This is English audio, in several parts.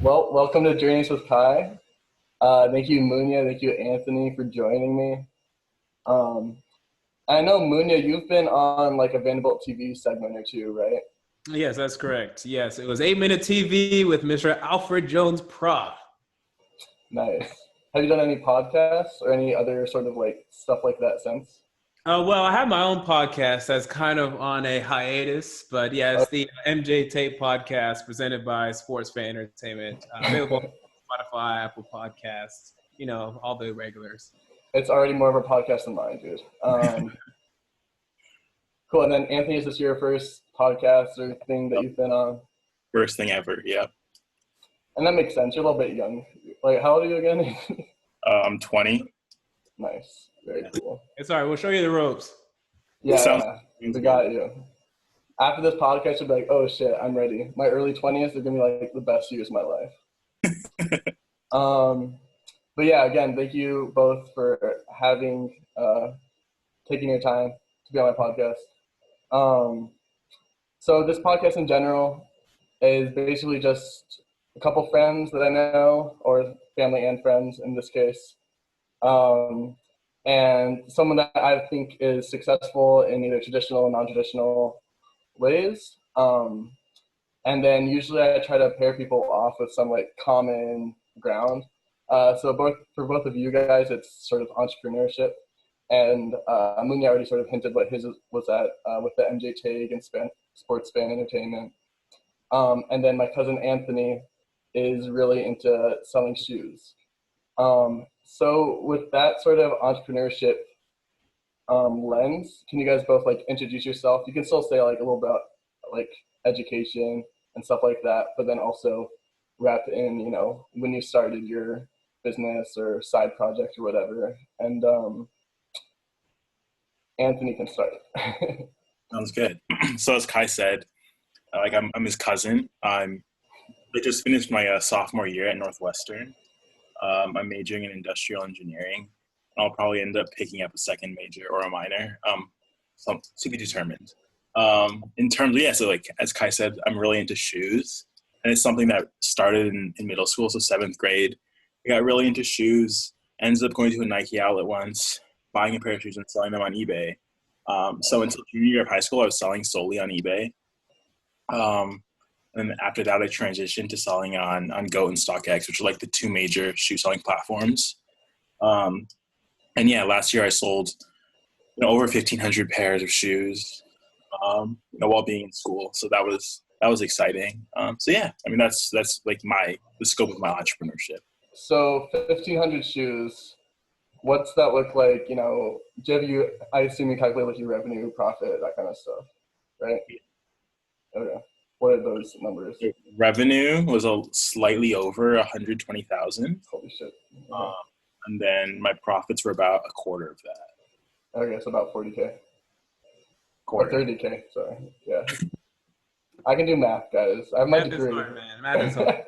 Well, welcome to Journeys with Kai. Thank you, Munya. Thank you, Anthony, for joining me. Um, I know, Munya, you've been on like a Vanderbilt TV segment or two, right? Yes, that's correct. Yes, it was 8 Minute TV with Mr. Alfred Jones Pra. Nice. Have you done any podcasts or any other sort of like stuff like that since? Well, I have my own podcast that's kind of on a hiatus, but yeah, it's the MJ Tape podcast presented by Sports Fan Entertainment, available on Spotify, Apple Podcasts, all the regulars. It's already more of a podcast than mine, dude. Cool. And then Anthony, is this your first podcast or thing that you've been on? First thing ever, yeah. And that makes sense. You're a little bit young. Like, how old are you again? I'm 20. Nice. Very cool. It's all right. We'll show you the ropes. Yeah, we got you. After this podcast, you'll be like, oh shit, I'm ready. My early 20s are going to be like the best years of my life. But yeah, again, thank you both for taking your time to be on my podcast. So this podcast in general is basically just a couple friends that I know, or family and friends in this case, and someone that I think is successful in either traditional or non-traditional ways. And then usually I try to pair people off with some like common ground. So for both of you guys, it's sort of entrepreneurship. And Munya already sort of hinted what his was at with the MJ Tag and Sports Fan Entertainment. And then my cousin Anthony is really into selling shoes. So with that sort of entrepreneurship lens, can you guys both like introduce yourself? You can still say like a little bit like education and stuff like that, but then also wrap in, when you started your business or side project or whatever. And Anthony can start. Sounds good. So as Kai said, I'm his cousin. I just finished my sophomore year at Northwestern. I'm majoring in industrial engineering. I'll probably end up picking up a second major or a minor, to be determined. In terms of, so like as Kai said, I'm really into shoes, and it's something that started in middle school, so 7th grade. I got really into shoes, ended up going to a Nike outlet once, buying a pair of shoes and selling them on eBay. So until junior year of high school, I was selling solely on eBay. And then after that, I transitioned to selling on Goat and StockX, which are like the two major shoe selling platforms. And yeah, last year I sold over 1,500 pairs of shoes, while being in school. So that was exciting. So yeah, I mean that's like the scope of my entrepreneurship. So 1,500 shoes. What's that look like? I assume you calculate like your revenue, profit, that kind of stuff, right? Okay. What are those numbers? Revenue was slightly over 120,000. Holy shit. And then my profits were about a quarter of that. Okay, so about 40K. Quarter. Or 30K, sorry. Yeah. I can do math, guys. I have my degree. Math is hard, man. Math is hard.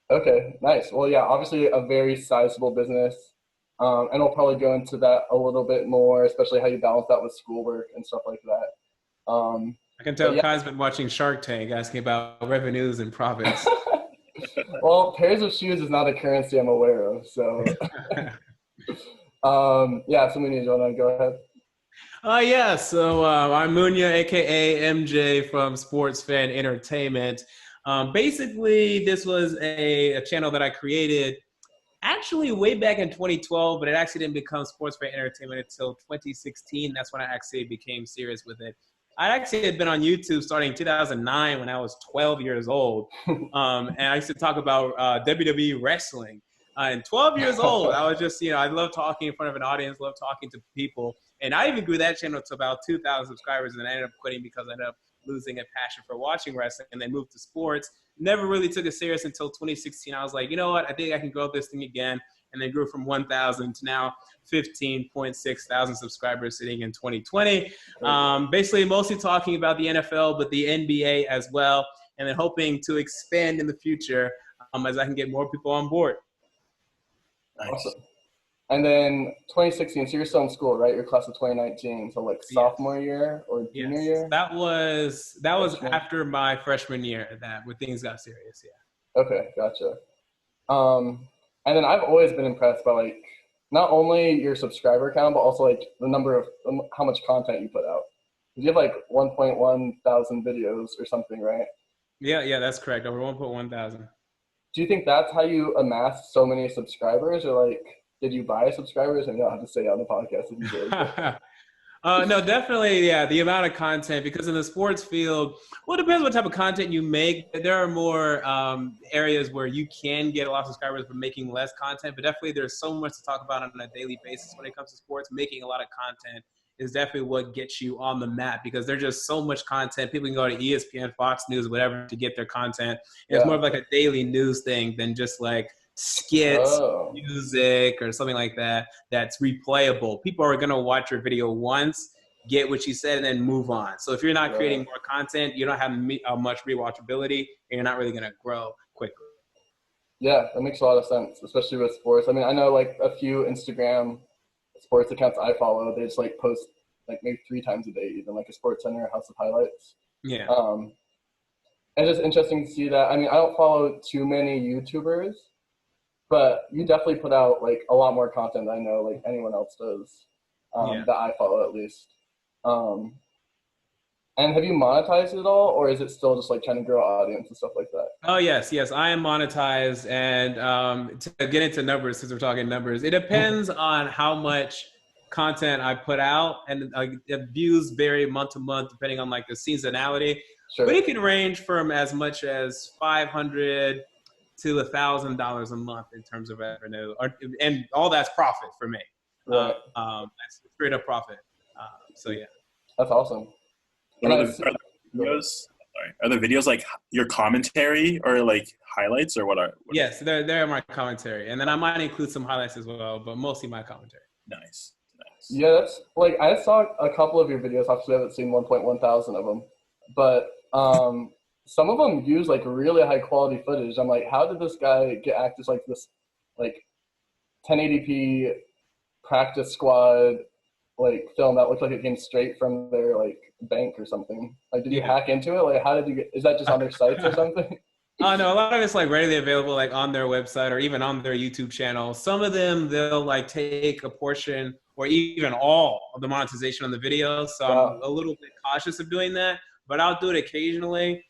Okay, nice. Well, yeah, obviously a very sizable business. And we'll probably go into that a little bit more, especially how you balance that with schoolwork and stuff like that. I can tell Kai's been watching Shark Tank, asking about revenues and profits. Well, pairs of shoes is not a currency I'm aware of, so. Munya, do you want to go ahead? So I'm Munya, aka MJ from Sports Fan Entertainment. Basically, this was a channel that I created actually way back in 2012, but it actually didn't become Sports Fan Entertainment until 2016. That's when I actually became serious with it. I actually had been on YouTube starting in 2009 when I was 12 years old. And I used to talk about WWE wrestling. And 12 years old, I was just, I love talking in front of an audience, love talking to people. And I even grew that channel to about 2,000 subscribers, and I ended up quitting because I ended up losing a passion for watching wrestling and then moved to sports. Never really took it serious until 2016. I was like, you know what? I think I can grow this thing again. And then grew from 1,000 to now 15.6 thousand subscribers sitting in 2020. Basically, mostly talking about the NFL, but the NBA as well. And then hoping to expand in the future as I can get more people on board. Nice. Awesome. And then 2016, so you're still in school, right? You're class of 2019, so like sophomore Yes. year or junior Yes. year? That was Freshman? after my freshman year that when things got serious. Okay, gotcha. And then I've always been impressed by like not only your subscriber count, but also like the number of how much content you put out. You have like 1.1 thousand videos or something, right? Yeah, that's correct. Over 1.1 thousand. Do you think that's how you amassed so many subscribers, or like did you buy subscribers? And you don't have to say it on the podcast if you did. But... No, definitely, yeah. The amount of content, because in the sports field, well, it depends what type of content you make. There are more areas where you can get a lot of subscribers, but making less content. But definitely, there's so much to talk about on a daily basis when it comes to sports. Making a lot of content is definitely what gets you on the map because there's just so much content. People can go to ESPN, Fox News, whatever, to get their content. And it's more of like a daily news thing than just like skits, music, or something like that that's replayable. People are going to watch your video once, get what you said, and then move on. So if you're not creating more content, you don't have much rewatchability, and you're not really going to grow quickly. Yeah, that makes a lot of sense, especially with sports. I mean, I know like a few Instagram sports accounts I follow, they just like post like maybe 3 times a day, even like a Sports Center, House of Highlights. Yeah. And it's just interesting to see that. I mean, I don't follow too many YouTubers, but you definitely put out like a lot more content than I know like anyone else does, that I follow at least. And have you monetized it all, or is it still just like trying to grow audience and stuff like that? Oh, yes. I am monetized. And to get into numbers, because we're talking numbers, it depends on how much content I put out. And views vary month to month, depending on like the seasonality. Sure. But it can range from as much as $500 to $1,000 a month in terms of revenue. And all that's profit for me. Right. That's straight up profit. So, yeah. That's awesome. Are the videos like your commentary or like highlights or what are? Yes, they're my commentary, and then I might include some highlights as well, but mostly my commentary. Nice. Yeah, that's like I saw a couple of your videos. Obviously, I haven't seen 1.1 thousand of them, but some of them use like really high quality footage. I'm like, how did this guy get actors like this, like 1080p practice squad like film that looked like it came straight from their like bank or something? Like, did you hack into it? Like, how did you get? Is that just on their sites or something? No, a lot of it's like readily available, like on their website or even on their YouTube channel. Some of them they'll like take a portion or even all of the monetization on the video. So I'm a little bit cautious of doing that, but I'll do it occasionally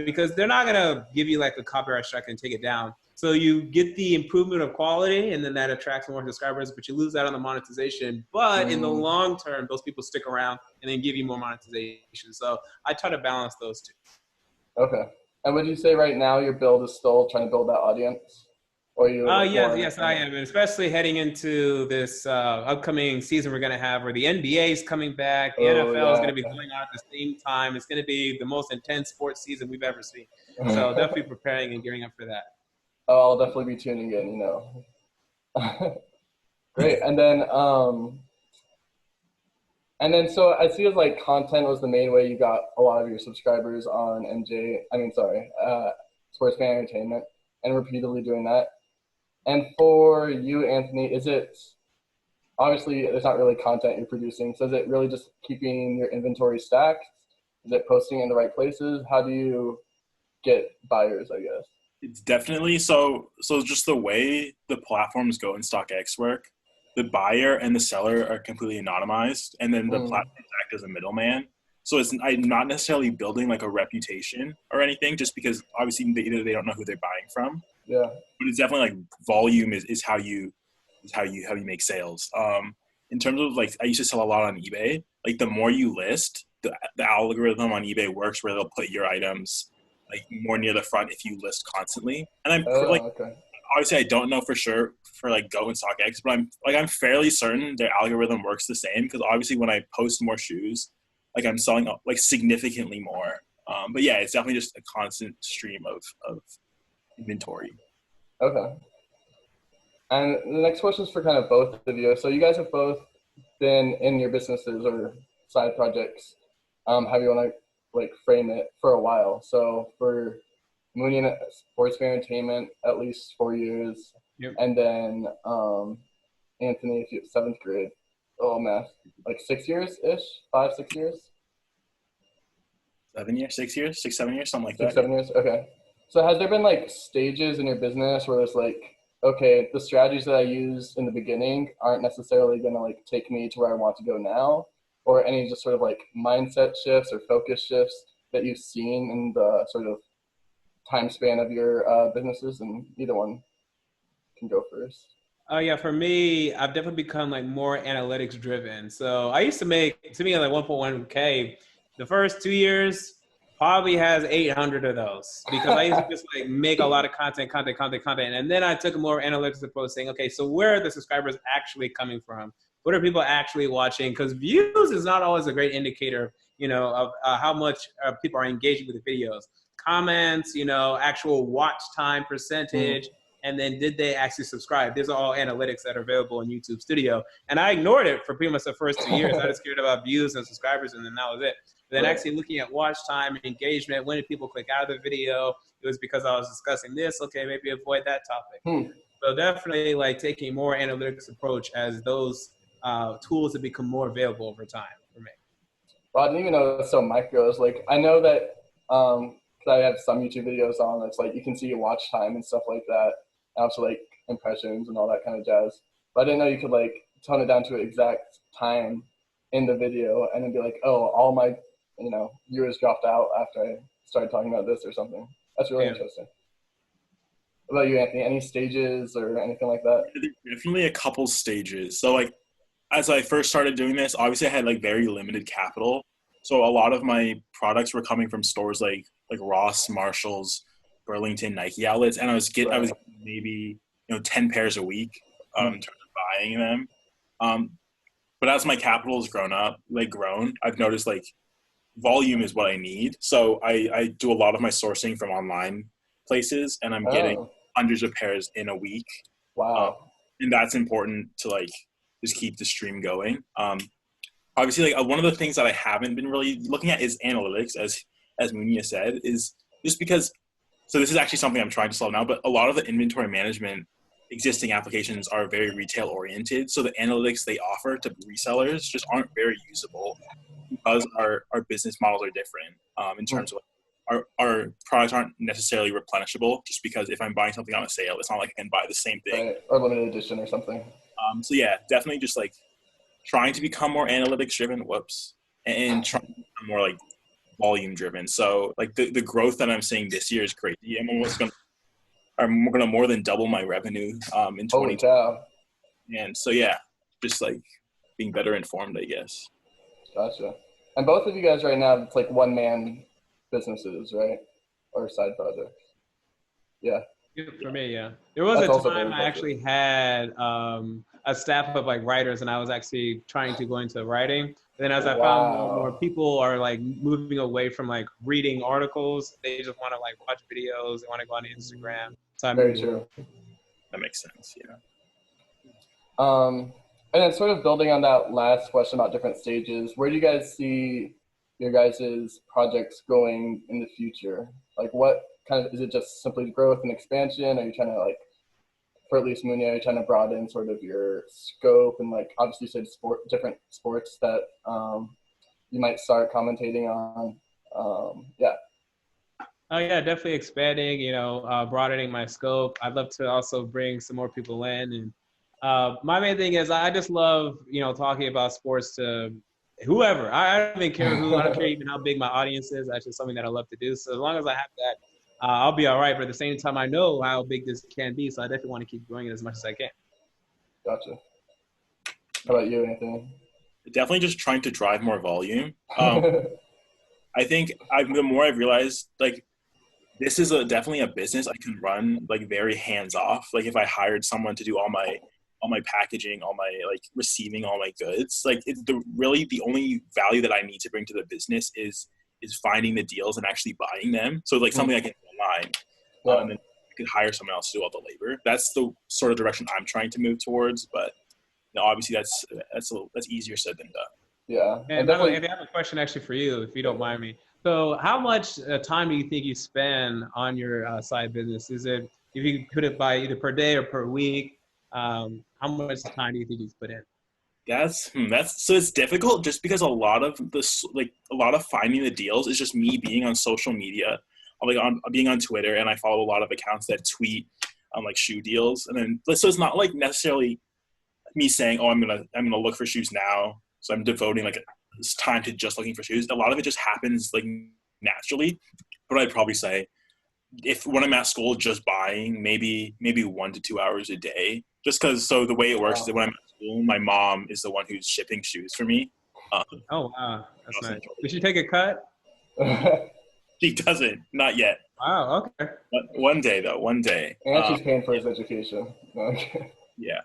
because they're not gonna give you like a copyright strike and take it down. So you get the improvement of quality, and then that attracts more subscribers, but you lose out on the monetization. But in the long term, those people stick around and then give you more monetization. So I try to balance those two. Okay. And would you say right now your build is still trying to build that audience? Or you? Yes, I am, and especially heading into this upcoming season we're going to have, where the NBA is coming back, the NFL is going to be going on at the same time. It's going to be the most intense sports season we've ever seen. So definitely preparing and gearing up for that. Oh, I'll definitely be tuning in, you know. Great. And then so I see as like content was the main way you got a lot of your subscribers on Sports Fan Entertainment, and repeatedly doing that. And for you, Anthony, is it obviously there's not really content you're producing, so is it really just keeping your inventory stacked? Is it posting in the right places? How do you get buyers, I guess? It's definitely so just the way the platforms go in StockX work, the buyer and the seller are completely anonymized, and then the platforms act as a middleman. So I'm not necessarily building like a reputation or anything, just because obviously they don't know who they're buying from. Yeah. But it's definitely like volume is how you make sales. In terms of like I used to sell a lot on eBay. Like the more you list, the algorithm on eBay works where they'll put your items like more near the front if you list constantly. And obviously I don't know for sure for like Go and StockX, but I'm fairly certain their algorithm works the same, because obviously when I post more shoes, like I'm selling like significantly more. But yeah, it's definitely just a constant stream of inventory. Okay. And the next question is for kind of both of you. So you guys have both been in your businesses or side projects, however you want to like frame it, for a while. So for Munya and Sports Fan Entertainment, at least 4 years. Yep. And then Anthony, if you 7th grade. Oh, math. Like 6 years-ish? 5, 6 years? 7 years, 6 years, 6, 7 years, something like Six, that. 7 years? Okay. So has there been like stages in your business where it's like, okay, the strategies that I used in the beginning aren't necessarily going to like take me to where I want to go now? Or any just sort of like mindset shifts or focus shifts that you've seen in the sort of time span of your businesses? And either one can go first. Oh yeah, for me, I've definitely become like more analytics driven. So I used to make, to me, like 1.1K. The first 2 years probably has 800 of those because I used to just like make a lot of content. And then I took a more analytics approach saying, okay, so where are the subscribers actually coming from? What are people actually watching? Because views is not always a great indicator, of how much people are engaging with the videos. Comments, actual watch time percentage. And then did they actually subscribe? These are all analytics that are available in YouTube Studio. And I ignored it for pretty much the first 2 years. I just cared about views and subscribers, and then that was it. But then actually looking at watch time, engagement, when did people click out of the video? It was because I was discussing this. Okay, maybe avoid that topic. So definitely like taking more analytics approach as those tools have become more available over time for me. Well, I didn't even know it was so micro. It's like, I know that because I have some YouTube videos on, it's like you can see your watch time and stuff like that. And also like impressions and all that kind of jazz. But I didn't know you could like tone it down to an exact time in the video and then be like, oh, all my viewers dropped out after I started talking about this or something. That's really interesting. What about you, Anthony? Any stages or anything like that? Definitely a couple stages. So like as I first started doing this, obviously I had like very limited capital. So a lot of my products were coming from stores like Ross, Marshalls, Burlington, Nike outlets, and I was getting maybe 10 pairs a week in terms of buying them. But as my capital has grown, I've noticed like volume is what I need. So I do a lot of my sourcing from online places, and I'm getting hundreds of pairs in a week. Wow. And that's important to like just keep the stream going. Obviously, like one of the things that I haven't been really looking at is analytics, as Munya said, is just because. So this is actually something I'm trying to solve now, but a lot of the inventory management existing applications are very retail oriented. So the analytics they offer to resellers just aren't very usable because our business models are different in terms of our products aren't necessarily replenishable, just because if I'm buying something on a sale, it's not like I can buy the same thing. Right. Or limited edition or something. So yeah, definitely just like trying to become more analytics driven, and trying to become more like volume driven. So like the growth that I'm seeing this year is crazy. I'm gonna more than double my revenue in 2020. And so yeah, just like being better informed, I guess. Gotcha. And both of you guys right now, it's like one-man businesses, right? Or side projects. Yeah. For me, yeah. There was a time I actually had a staff of like writers, and I was actually trying to go into writing. Then as I found more people are like moving away from like reading articles, they just want to like watch videos, they want to go on Instagram. So Very true. That makes sense, yeah. And then sort of building on that last question about different stages, where do you guys see your guys' projects going in the future? Like what kind of, is it just simply growth and expansion? Are you trying to like, for at least Munya, are you trying to broaden sort of your scope and like obviously you said different sports that you might start commentating on? Yeah. Oh yeah, definitely expanding, broadening my scope. I'd love to also bring some more people in. And my main thing is I just love, talking about sports to whoever. I don't even care who, I don't care even how big my audience is. That's just something that I love to do. So as long as I have that, I'll be all right. But at the same time, I know how big this can be. So I definitely want to keep growing it as much as I can. Gotcha. How about you, Anthony? Definitely just trying to drive more volume. I think the more I've realized, like, this is definitely a business I can run like very hands off. Like if I hired someone to do all my packaging, all my like receiving all my goods, like really the only value that I need to bring to the business is finding the deals and actually buying them. So like something I can do online, and then I could hire someone else to do all the labor. That's the sort of direction I'm trying to move towards. But obviously that's easier said than done. Yeah. And by the way, Andy, I have a question actually for you, if you don't mind me. So how much time do you think you spend on your side business? Is it, if you could put it by either per day or per week, How much time do you think he's put in? That's so it's difficult just because a lot of finding the deals is just me being on social media, being on Twitter, and I follow a lot of accounts that tweet on like shoe deals, and then so it's not like necessarily me saying, oh, I'm gonna look for shoes now, so I'm devoting like this time to just looking for shoes. A lot of it just happens like naturally, but I'd probably say when I'm at school just buying, maybe 1 to 2 hours a day, just because. So the way it works is that when I'm at school, my mom is the one who's shipping shoes for me. Oh wow, that's nice. Did she take a cut? She doesn't, not yet. Wow, okay. But one day though, one day. And she's paying for his education. Okay. Yeah.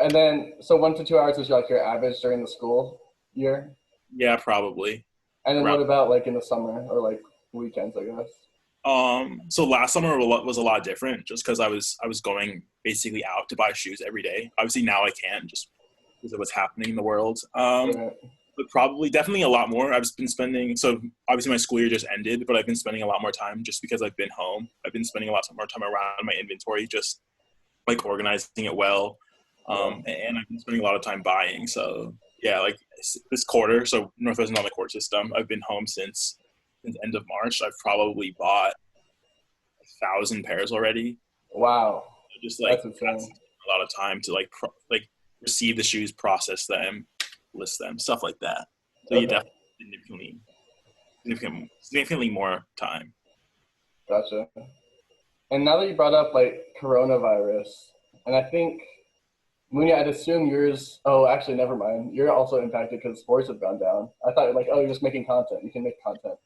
And then, so 1 to 2 hours is like your average during the school year? Yeah, probably. And then what about like in the summer or like weekends, I guess? So last summer was a lot different just because I was going basically out to buy shoes every day. Obviously now I can't just because of what's happening in the world. But probably definitely a lot more. I've been spending, so obviously my school year just ended, but I've been spending a lot more time just because I've been home. I've been spending a lot more time around my inventory, just like organizing it well. And I've been spending a lot of time buying. So yeah, like this quarter, so Northwestern's on the court system. I've been home since end of March. I've probably bought 1,000 pairs already. Wow. So just like that's a lot of time to like receive the shoes, process them, list them, stuff like that. So you definitely significantly more time. Gotcha. And now that you brought up like coronavirus, and I think Munya, I'd assume yours. Oh, actually, never mind. You're also impacted because sports have gone down. I thought like, oh, you're just making content. You can make content.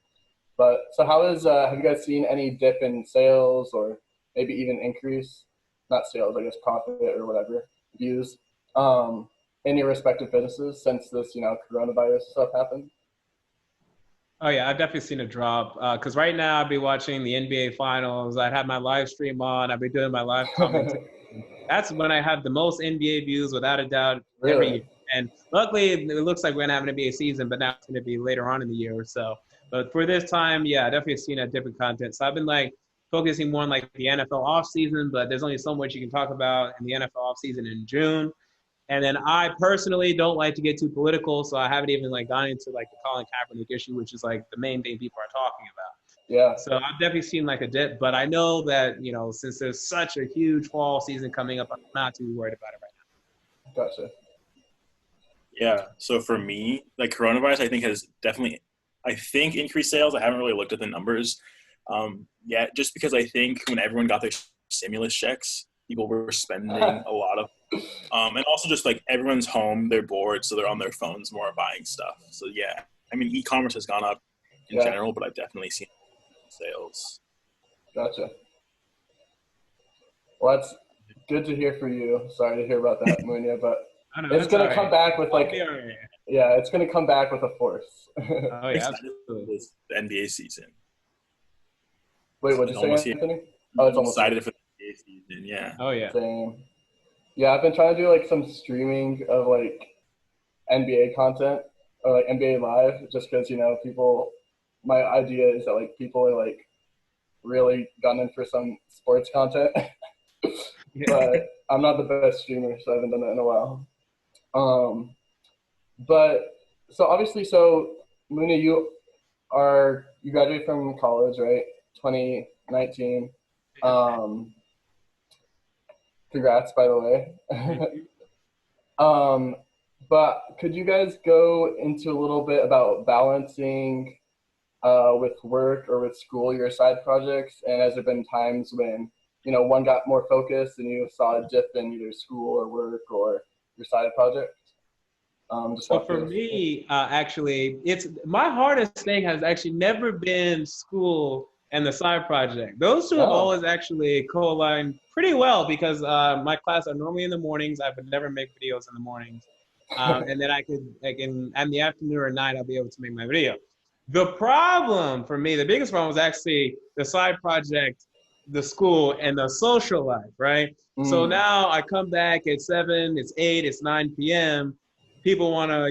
But so how is? Have you guys seen any dip in sales or maybe even increase? Not sales, I guess profit or whatever views. In your respective businesses since this, coronavirus stuff happened? Oh yeah, I've definitely seen a drop. Because right now I'd be watching the NBA Finals. I'd have my live stream on. I'd be doing my live commentary. That's when I have the most NBA views, without a doubt, every year. And luckily, it looks like we're gonna have an NBA season, but now it's gonna be later on in the year or so. But for this time, yeah, I definitely seen a different content. So I've been like focusing more on like the NFL off season, but there's only so much you can talk about in the NFL off season in June. And then I personally don't like to get too political, so I haven't even like gone into like the Colin Kaepernick issue, which is like the main thing people are talking about. Yeah. So I've definitely seen like a dip, but I know that, since there's such a huge fall season coming up, I'm not too worried about it right now. Gotcha. Yeah. So for me, like coronavirus, I think has definitely, increased sales. I haven't really looked at the numbers yet, just because I think when everyone got their stimulus checks, people were spending a lot of, and also just like everyone's home, they're bored, so they're on their phones more buying stuff. So yeah, I mean, e-commerce has gone up in general, but I've definitely seen sales. Gotcha. Well, that's good to hear for you. Sorry to hear about that, Munya, but it's going to come back with like, it's going to come back with a force. Oh yeah, absolutely. It's the NBA season. Wait, what did you say, Anthony? Oh, it's almost excited for the NBA season. Yeah. Oh yeah. Same. Yeah, I've been trying to do like some streaming of like NBA content or like NBA Live, just because my idea is that like people are like really gunning for some sports content, but I'm not the best streamer, so I haven't done that in a while. But so obviously, Munya, you graduated from college, right? 2019. Congrats, by the way. But could you guys go into a little bit about balancing with work or with school, your side projects? And has there been times when, one got more focused and you saw a dip in either school or work or your side project? So for me, actually, it's my hardest thing has actually never been school and the side project. Those two have always actually co-aligned pretty well because my class are normally in the mornings. I would never make videos in the mornings. And then in the afternoon or night, I'll be able to make my video. The problem for me, the biggest problem was actually the side project, the school, and the social life, right? So now I come back at 7, it's 8, it's 9 p.m. People want to,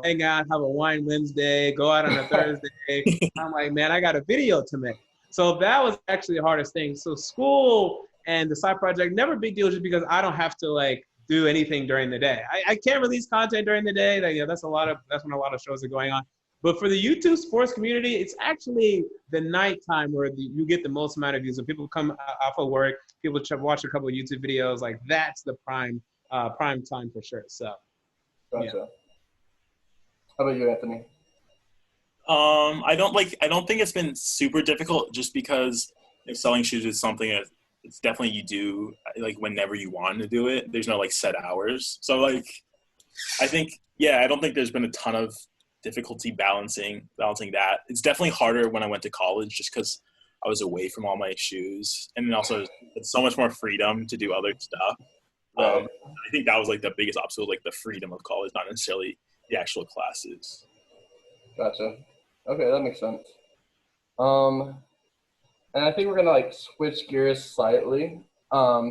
hang out, have a wine Wednesday, go out on a Thursday. I'm like, man, I got a video to make. So that was actually the hardest thing. So school And the side project, never a big deal just because I don't have to like do anything during the day. I can't release content during the day. Like, that's when a lot of shows are going on. But for the YouTube sports community, it's actually the nighttime where you get the most amount of views. So people come off of work, people watch a couple of YouTube videos. Like, that's the prime time for sure. So, Gotcha. Yeah. How about you, Anthony? I don't think it's been super difficult, just because if selling shoes is something that it's definitely you do like whenever you want to do it. There's no like set hours. So like I think, I don't think there's been a ton of difficulty balancing that. It's definitely harder when I went to college, just because I was away from all my shoes, and then also it's so much more freedom to do other stuff. Right. I think that was like the biggest obstacle, like the freedom of college, not necessarily the actual classes. Gotcha. Okay, that makes sense. And I think we're gonna like switch gears slightly,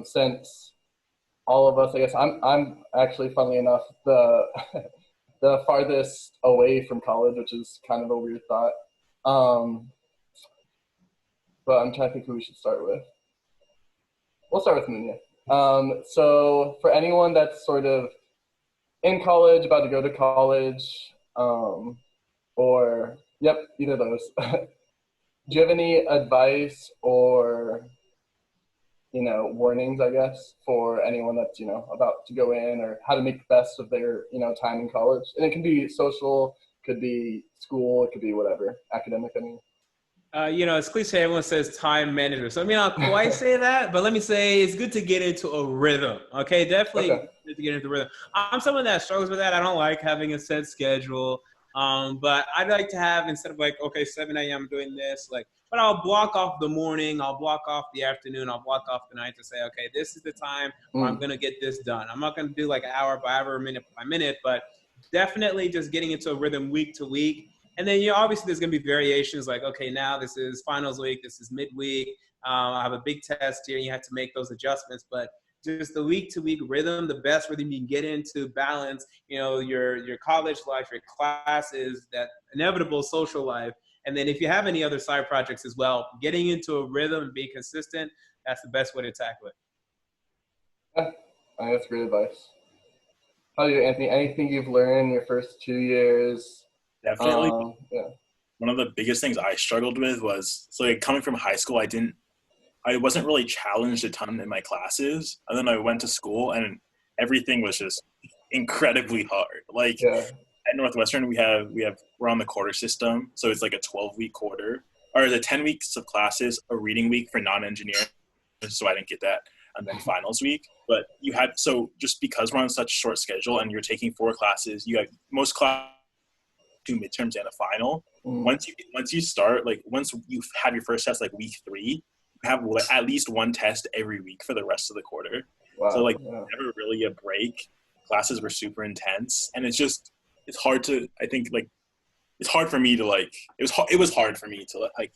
since all of us, I guess I'm actually, funnily enough, the the farthest away from college, which is kind of a weird thought. But I'm trying to think who we should start with. We'll start with Munya. So for anyone that's sort of in college, about to go to college, or either of those. Do you have any advice or, warnings, I guess, for anyone that's, about to go in, or how to make the best of their, time in college? And it can be social, could be school, it could be whatever, academic, I mean. It's cliche, everyone says time management. So I mean, I'll quite say that, but let me say it's good to get into a rhythm. Okay, definitely good to get into rhythm. I'm someone that struggles with that. I don't like having a set schedule. But I'd like to have, instead of like, okay, 7 a.m. I'm doing this, like, but I'll block off the morning, I'll block off the afternoon, I'll block off the night to say, okay, this is the time where I'm going to get this done. I'm not going to do like hour by hour, minute by minute, but definitely just getting into a rhythm week to week. And then, obviously there's going to be variations like, okay, now this is finals week, this is midweek, I have a big test here, and you have to make those adjustments. But just the week-to-week rhythm, the best rhythm you can get into balance, your college life, your classes, that inevitable social life. And then if you have any other side projects as well, getting into a rhythm and being consistent, that's the best way to tackle it. Yeah, I think that's great advice. How about you, Anthony? Anything you've learned in your first 2 years? Definitely. One of the biggest things I struggled with was, so like coming from high school, I wasn't really challenged a ton in my classes. And then I went to school and everything was just incredibly hard. Like at Northwestern, we're on the quarter system. So it's like a 12-week quarter, or the 10 weeks of classes, a reading week for non-engineering. So I didn't get that. And then finals week. But so just because we're on such a short schedule and you're taking 4 classes, you have most classes, 2 midterms and a final. Once you start, like once you have your first test, like week 3, you have at least 1 test every week for the rest of the quarter. Wow. So never really a break. Classes were super intense, and it's hard to, I think, like, it's hard for me to like, it was hard for me to like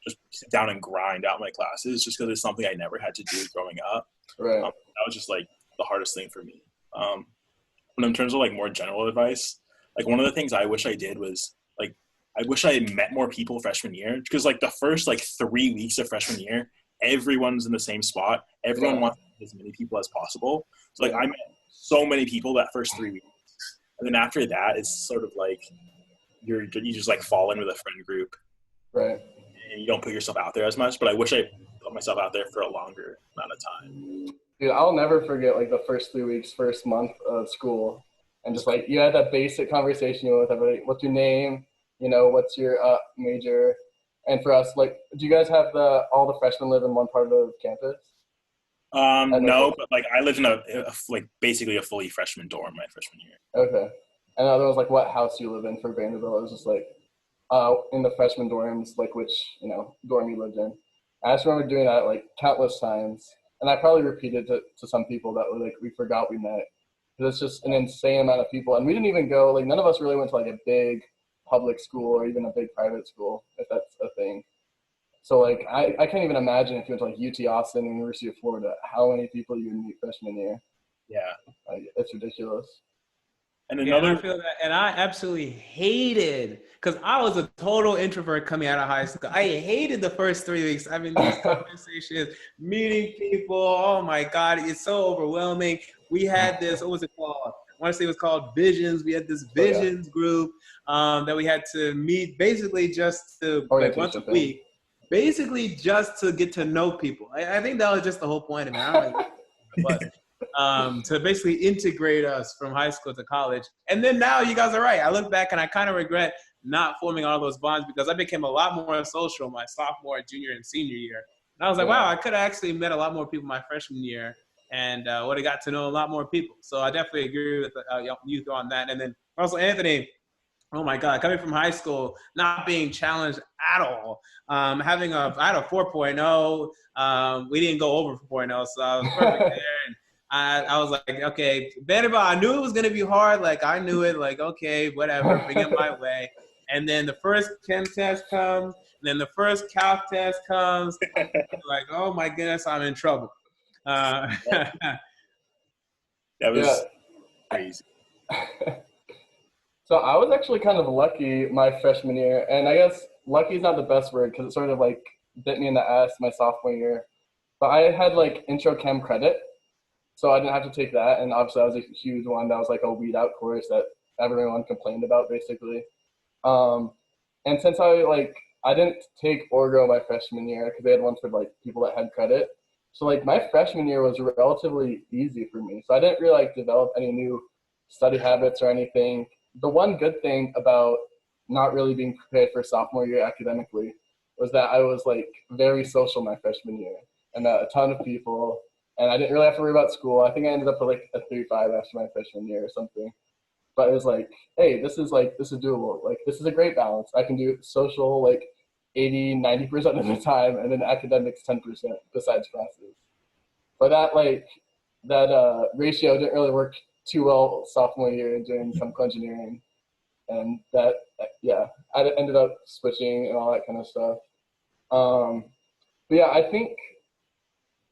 just sit down and grind out my classes, just because it's something I never had to do growing up. Right. That was just like the hardest thing for me. But in terms of like more general advice, like one of the things I wish I did was like, I wish I had met more people freshman year, because like the first like 3 weeks of freshman year, everyone's in the same spot. Everyone wants to meet as many people as possible. So like I met so many people that first 3 weeks. And then after that, it's sort of like you just like fall in with a friend group. Right. And you don't put yourself out there as much. But I wish I put myself out there for a longer amount of time. Dude, I'll never forget like the first 3 weeks, first month of school. And just like, you had that basic conversation with everybody. What's your name? What's your major? And for us, like, do you guys have all the freshmen live in one part of campus? No, but like I lived in a like basically a fully freshman dorm my freshman year. Okay. And there was like what house you live in for Vanderbilt. It was just like in the freshman dorms, like which, dorm you lived in. I just remember doing that like countless times. And I probably repeated it to some people that were like, we forgot we met. Because it's just an insane amount of people. And we didn't even go, like none of us really went to like a big public school or even a big private school, if that's a thing. So like I can't even imagine if you went to like UT Austin, University of Florida, how many people you would meet freshman year. Yeah. Like, it's ridiculous. And Yeah, and I another, feel that, and I absolutely hated, because I was a total introvert coming out of high school. I hated the first 3 weeks. I mean, these conversations, meeting people. Oh my God, it's so overwhelming. We had this. What was it called? I want to say it was called Visions. We had this Oh, yeah. Visions group that we had to meet basically just to like once a Orientation thing. week, basically just to get to know people. I think that was just the whole point of it. I don't really know what it was. To basically integrate us from high school to college. And then now you guys are right. I look back and I kind of regret not forming all those bonds because I became a lot more social my sophomore, junior, and senior year. And I was like, wow, I could have actually met a lot more people my freshman year and would have got to know a lot more people. So I definitely agree with you on that. And then also Anthony, oh my God, coming from high school, not being challenged at all. I had a 4.0. We didn't go over 4.0, so I was perfect there. And I was like, okay, Vanderbilt, I knew it was going to be hard. Like, I knew it. Like, okay, whatever, bring it my way. And then the first chem test comes, and then the first calc test comes. Like, oh my goodness, I'm in trouble. that was crazy. So I was actually kind of lucky my freshman year, and I guess lucky is not the best word because it sort of like bit me in the ass my sophomore year. But I had like intro chem credit, so I didn't have to take that, and obviously that was a huge one. That was like a weed out course that everyone complained about basically. And since I didn't take Orgo my freshman year because they had one for like people that had credit. So like my freshman year was relatively easy for me. So I didn't really like develop any new study habits or anything. The one good thing about not really being prepared for sophomore year academically was that I was like very social my freshman year and met a ton of people, and I didn't really have to worry about school. I think I ended up with like a 3.5 after my freshman year or something. But it was like, hey, this is doable. Like, this is a great balance. I can do social like 80-90% of the time, and then academics 10% besides classes. But that ratio didn't really work too well sophomore year doing chemical engineering, and that I ended up switching and all that kind of stuff. But yeah, I think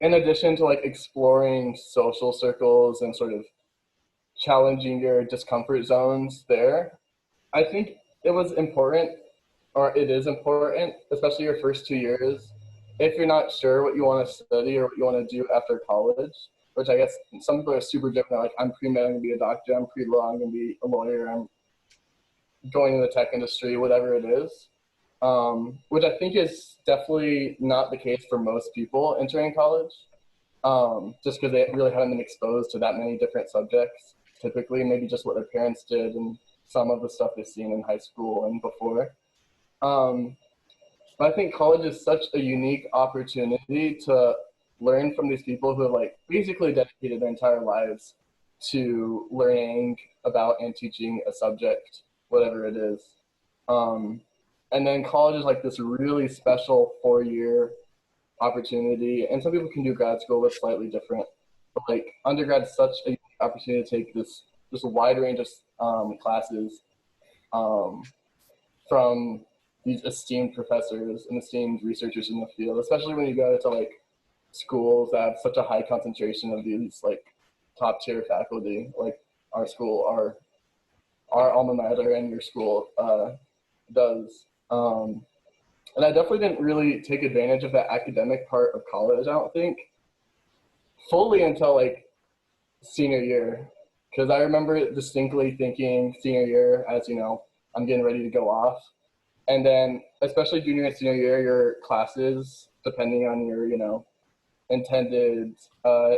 in addition to like exploring social circles and sort of challenging your discomfort zones there, I think it was important, or it is important, especially your first 2 years, if you're not sure what you want to study or what you want to do after college, which I guess some people are super different. Like, I'm pre-med, I'm going to be a doctor. I'm pre-law, I'm going to be a lawyer. I'm going in the tech industry, whatever it is, which I think is definitely not the case for most people entering college, just because they really haven't been exposed to that many different subjects. Typically, maybe just what their parents did and some of the stuff they've seen in high school and before. But I think college is such a unique opportunity to learn from these people who have like basically dedicated their entire lives to learning about and teaching a subject, whatever it is. And then college is like this really special 4-year opportunity. And some people can do grad school that's slightly different. But like undergrad is such a opportunity to take this wide range of classes from these esteemed professors and esteemed researchers in the field, especially when you go to like schools that have such a high concentration of these like top tier faculty, like our school, our alma mater and your school does. And I definitely didn't really take advantage of that academic part of college, I don't think, fully until like senior year. Because I remember distinctly thinking senior year, as you know, I'm getting ready to go off. And then, especially junior and senior year, your classes, depending on your, intended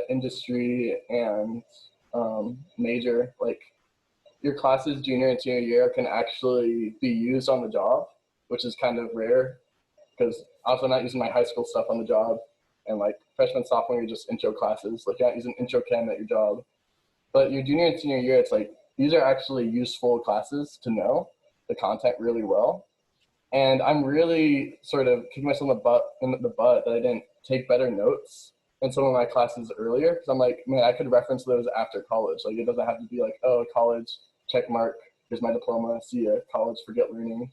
industry and major, like your classes junior and senior year can actually be used on the job, which is kind of rare because also I'm not using my high school stuff on the job. And like freshman, sophomore, you're just intro classes, like you're not using intro chem at your job. But your junior and senior year, it's like these are actually useful classes to know the content really well. And I'm really sort of kicking myself in the butt that I didn't take better notes in some of my classes earlier. Because I'm like, man, I could reference those after college. Like, it doesn't have to be like, oh, college, check mark, here's my diploma, see ya, college, forget learning.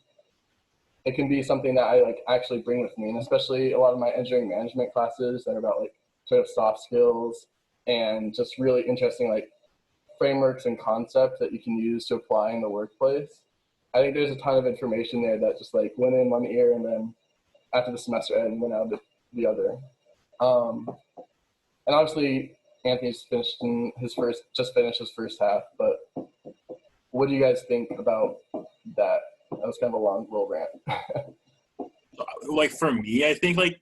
It can be something that I like actually bring with me, and especially a lot of my engineering management classes that are about like sort of soft skills and just really interesting like frameworks and concepts that you can use to apply in the workplace. I think there's a ton of information there that just like went in one ear and then after the semester end went out the other. And obviously Anthony's just finished his first half, but what do you guys think about that? That was kind of a long little rant. Like for me, I think like,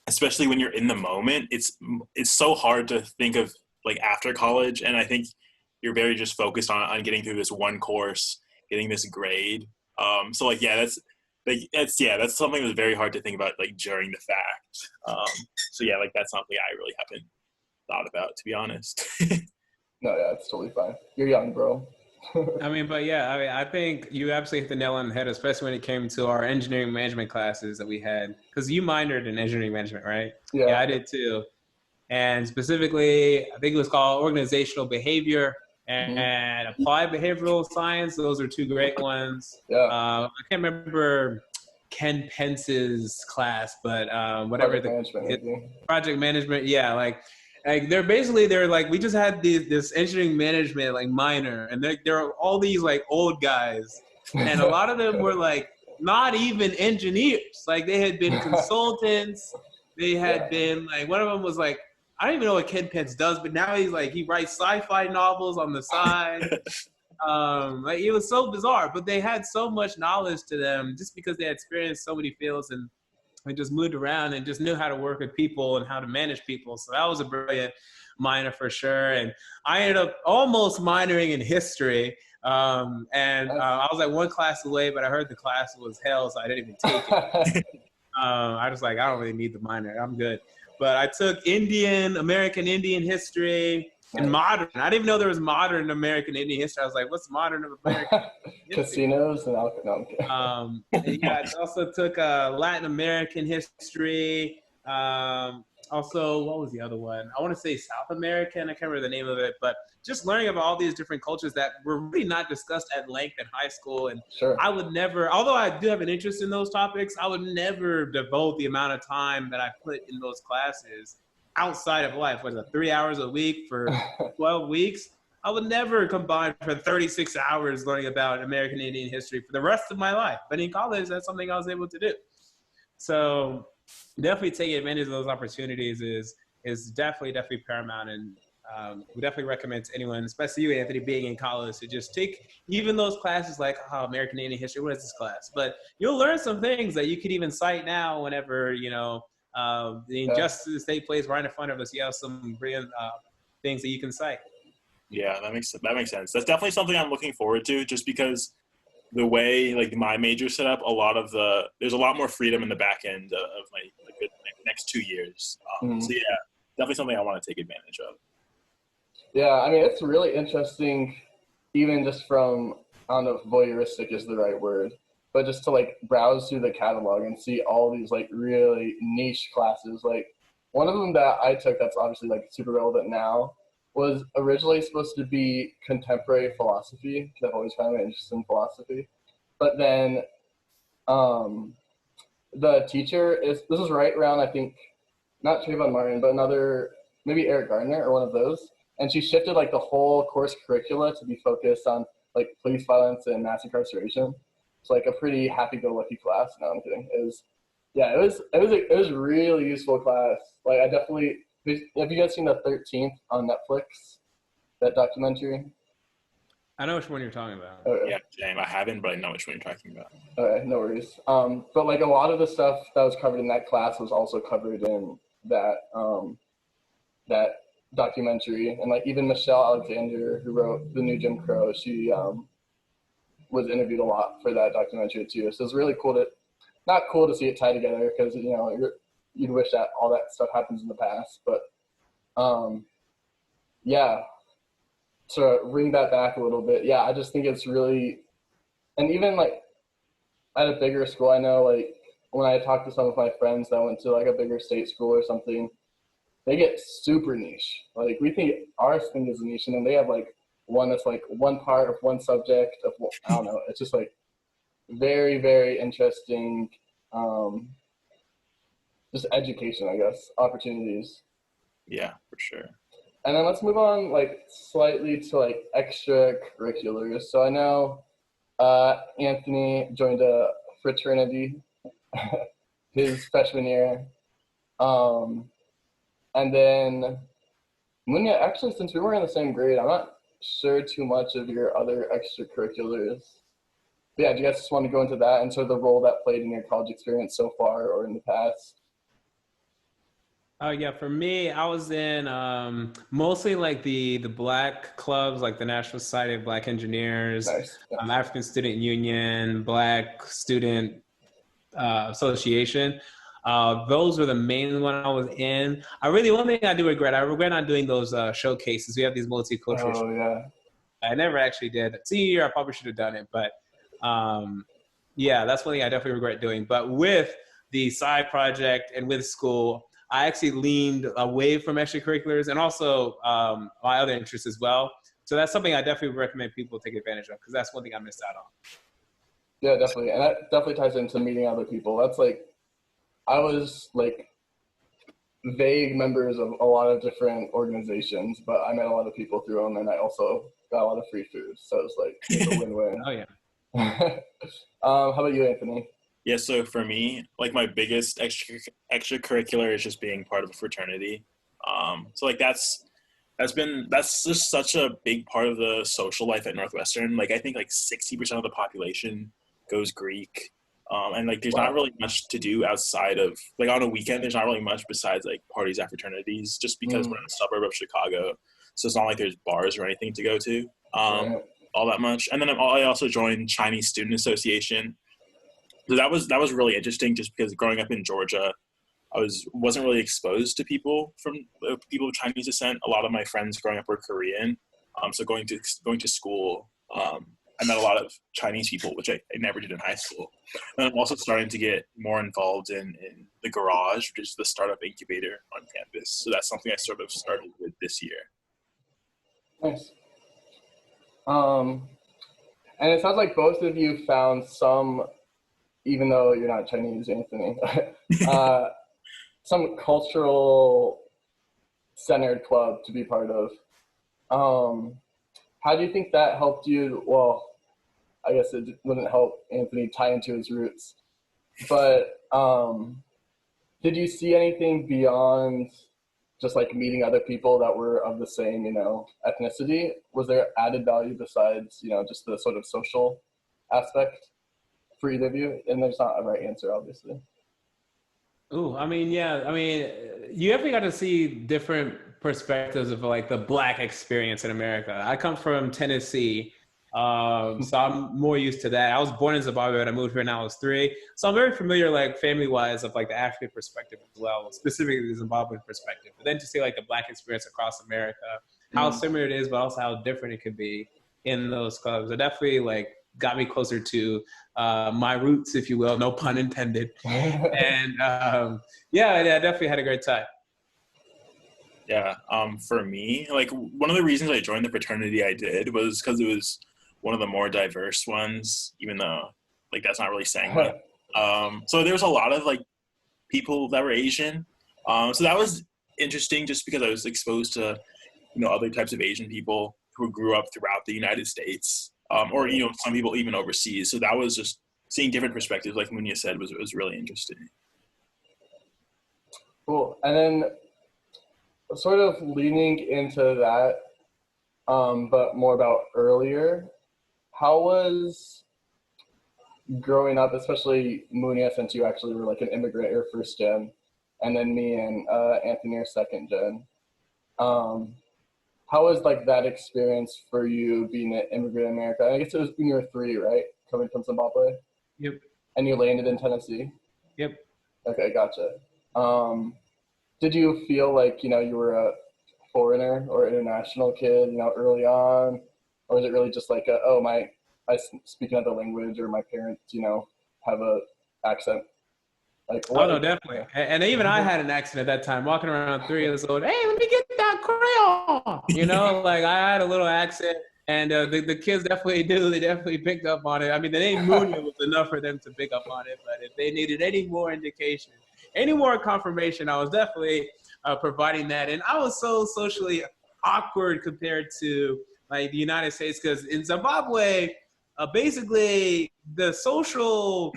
especially when you're in the moment, it's so hard to think of like after college. And I think you're very just focused on getting through this one course, getting this grade. So like, yeah, that's something that's very hard to think about like during the fact. So yeah, like that's something I really haven't thought about, to be honest. No, yeah, it's totally fine. You're young, bro. I think you absolutely hit the nail on the head, especially when it came to our engineering management classes that we had. Because you minored in engineering management, right? Yeah, I did too. And specifically, I think it was called organizational behavior and applied behavioral science. Those are two great ones. Yeah. I can't remember Ken Pence's class, but whatever. Project management. Yeah, like they're like, we just had this engineering management like minor, and there are all these like old guys, and a lot of them were like not even engineers. Like they had been consultants. They had been like, one of them was like, I don't even know what Ken Pence does, but now he's like, he writes sci-fi novels on the side. Like it was so bizarre, but they had so much knowledge to them just because they had experienced so many fields and just moved around and just knew how to work with people and how to manage people. So that was a brilliant minor for sure. And I ended up almost minoring in history. I was like one class away, but I heard the class was hell, so I didn't even take it. I was like, I don't really need the minor. I'm good. But I took American Indian history, and modern. I didn't even know there was modern American Indian history. I was like, what's modern American history? Casinos and alcohol. I also took Latin American history. Also, what was the other one? I want to say South American. I can't remember the name of it, but just learning about all these different cultures that were really not discussed at length in high school. And I would never, although I do have an interest in those topics, I would never devote the amount of time that I put in those classes outside of life. Was it 3 hours a week for 12 weeks? I would never combine for 36 hours learning about American Indian history for the rest of my life. But in college, that's something I was able to do. So definitely taking advantage of those opportunities is definitely paramount. And we definitely recommend to anyone, especially you, Anthony, being in college, to just take even those classes like American Indian history. What is this class? But you'll learn some things that you could even cite now whenever, the injustices take place right in front of us. You have some brilliant things that you can cite. Yeah, that makes sense. That's definitely something I'm looking forward to, just because the way like my major set up, there's a lot more freedom in the back end of my next 2 years. So yeah, definitely something I want to take advantage of. Yeah, I mean, it's really interesting, even just from, I don't know if voyeuristic is the right word, but just to like browse through the catalog and see all these like really niche classes. Like one of them that I took that's obviously like super relevant now was originally supposed to be contemporary philosophy, because I've always found an interest in philosophy. But then the teacher this was right around, I think, not Trayvon Martin, but another, maybe Eric Gardner or one of those. And she shifted like the whole course curricula to be focused on like police violence and mass incarceration. It's like a pretty happy-go-lucky class. No, I'm kidding. It was a really useful class. Like I definitely, have you guys seen the 13th on Netflix? That documentary? I know which one you're talking about. Yeah, James, I haven't, but I know which one you're talking about. Okay, no worries. But like a lot of the stuff that was covered in that class was also covered in that documentary. And like even Michelle Alexander, who wrote The New Jim Crow, she was interviewed a lot for that documentary too. So it's really not cool to see it tied together, because you'd wish that all that stuff happens in the past. But yeah, to bring that back a little bit, yeah, I just think it's really, and even like at a bigger school, I know like when I talk to some of my friends that went to like a bigger state school or something, they get super niche. Like we think our thing is niche, and then they have like one that's like one part of one subject of, I don't know. It's just like very, very interesting, just education, I guess, opportunities. Yeah, for sure. And then let's move on like slightly to like extracurriculars. So I know Anthony joined a fraternity his freshman year. Um, and then Munya, actually, since we were in the same grade, I'm not sure too much of your other extracurriculars. But yeah, do you guys just want to go into that and sort of the role that played in your college experience so far or in the past? Oh yeah, for me, I was in mostly like the black clubs, like the National Society of Black Engineers, Nice. Yeah. African Student Union, Black Student Association. Those were the main one I was in. One thing I do regret, I regret not doing those showcases. We have these multicultural. Oh yeah. I never actually did. Senior year, I probably should have done it, but yeah, that's one thing I definitely regret doing. But with the side project and with school, I actually leaned away from extracurriculars and also my other interests as well. So that's something I definitely recommend people take advantage of because that's one thing I missed out on. Yeah, definitely. And that definitely ties into meeting other people. That's like, I was like vague members of a lot of different organizations, but I met a lot of people through them and I also got a lot of free food. So it was like a win-win. Oh, yeah. How about you, Anthony? Yeah, so for me, like my biggest extracurricular is just being part of a fraternity. So like that's just such a big part of the social life at Northwestern. Like I think like 60% of the population goes Greek. And like there's not really much to do outside of like on a weekend, there's not really much besides like parties at fraternities just because we're in a suburb of Chicago. So it's not like there's bars or anything to go to all that much. And then I also joined Chinese Student Association. So that was really interesting just because growing up in Georgia, I wasn't really exposed to people of Chinese descent. A lot of my friends growing up were Korean. So going to school, I met a lot of Chinese people, which I never did in high school. And I'm also starting to get more involved in the Garage, which is the startup incubator on campus. So that's something I sort of started with this year. Nice. And it sounds like both of you found some, even though you're not Chinese, Anthony, some cultural centered club to be part of. How do you think that helped you? Well, I guess it wouldn't help Anthony tie into his roots, but did you see anything beyond just like meeting other people that were of the same, ethnicity? Was there added value besides, just the sort of social aspect for either of you? And there's not a right answer, obviously. Ooh, you definitely got to see different perspectives of like the Black experience in America. I come from Tennessee, so I'm more used to that. I was born in Zimbabwe, but I moved here when I was 3. So I'm very familiar, like family-wise, of like the African perspective as well, specifically the Zimbabwean perspective. But then to see like the Black experience across America, how similar it is, but also how different it could be in those clubs. It definitely like got me closer to my roots, if you will, no pun intended. And yeah, I definitely had a great time. Yeah, for me, like one of the reasons I joined the fraternity I did was because it was one of the more diverse ones, even though like that's not really saying much. So there was a lot of like people that were Asian. So that was interesting just because I was exposed to, other types of Asian people who grew up throughout the United States, or, some people even overseas. So that was just seeing different perspectives, like Munya said, was really interesting. Cool. And then sort of leaning into that, but more about earlier, how was growing up, especially Munya, since you actually were like an immigrant or first gen, and then me and Anthony are second gen. How was like that experience for you being an immigrant in America? I guess it was when you were 3, right? Coming from Zimbabwe? Yep. And you landed in Tennessee? Yep. Okay, gotcha. Did you feel like, you were a foreigner or international kid, early on? Or was it really just like, I speak another language, or my parents, have a accent? Like, oh, no, definitely. And even I had an accent at that time, walking around 3 years old. Hey, let me get that Creole. Like I had a little accent, and the kids definitely do. They definitely picked up on it. I mean, the name Munya was enough for them to pick up on it. But if they needed any more indication, any more confirmation, I was definitely providing that. And I was so socially awkward compared to like the United States, because in Zimbabwe, basically the social,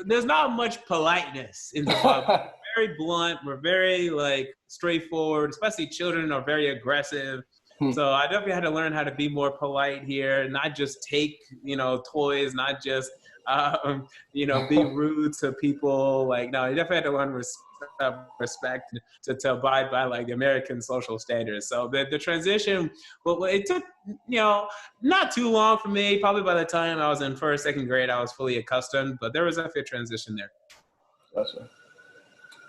there's not much politeness in Zimbabwe. We're very blunt. We're very like straightforward, especially children are very aggressive. So I definitely had to learn how to be more polite here, not just take, toys, not just, be rude to people. Like, no, you definitely had to learn respect to abide by like the American social standards. So the transition, well, it took, not too long for me. Probably by the time I was in first, second grade, I was fully accustomed, but there was definitely a transition there. Gotcha.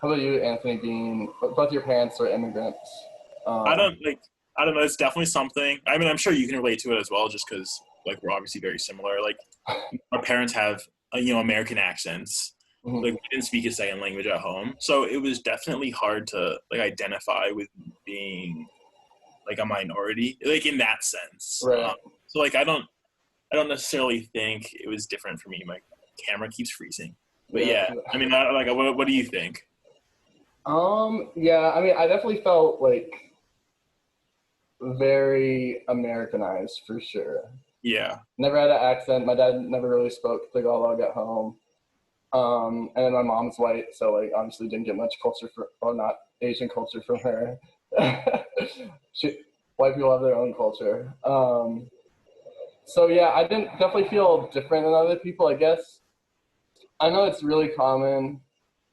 How about you, Anthony, both your parents are immigrants? I don't know. It's definitely something. I mean, I'm sure you can relate to it as well, just because like we're obviously very similar. Like our parents have American accents. Mm-hmm. Like we didn't speak a second language at home, so it was definitely hard to like identify with being like a minority, like in that sense. Right. So like I don't necessarily think it was different for me. My camera keeps freezing, but yeah. I mean, what do you think? Yeah, I mean, I definitely felt like very Americanized for sure. Yeah. Never had an accent. My dad never really spoke Tagalog at home. And then my mom's white, so like obviously didn't get much culture not Asian culture from her. White people have their own culture. So yeah, I didn't definitely feel different than other people, I guess. I know it's really common,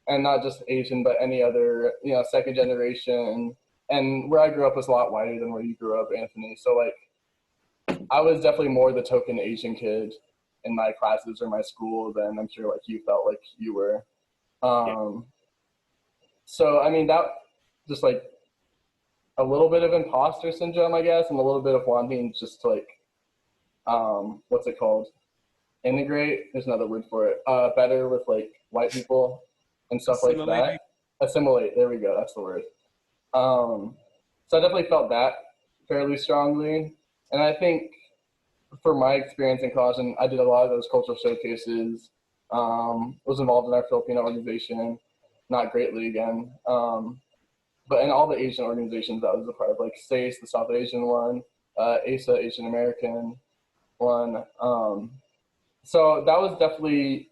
and not just Asian, but any other, second generation. And where I grew up was a lot whiter than where you grew up, Anthony. So like, I was definitely more the token Asian kid in my classes or my school than I'm sure like you felt like you were. So I mean, that just like a little bit of imposter syndrome, I guess, and a little bit of wanting just to like, what's it called? Integrate, there's another word for it, better with like white people and stuff like that. Assimilate, there we go, that's the word. So I definitely felt that fairly strongly. And I think for my experience in college, and I did a lot of those cultural showcases, was involved in our Filipino organization, not greatly again, but in all the Asian organizations that I was a part of, like SACE, the South Asian one, ASA, Asian American one. So that was definitely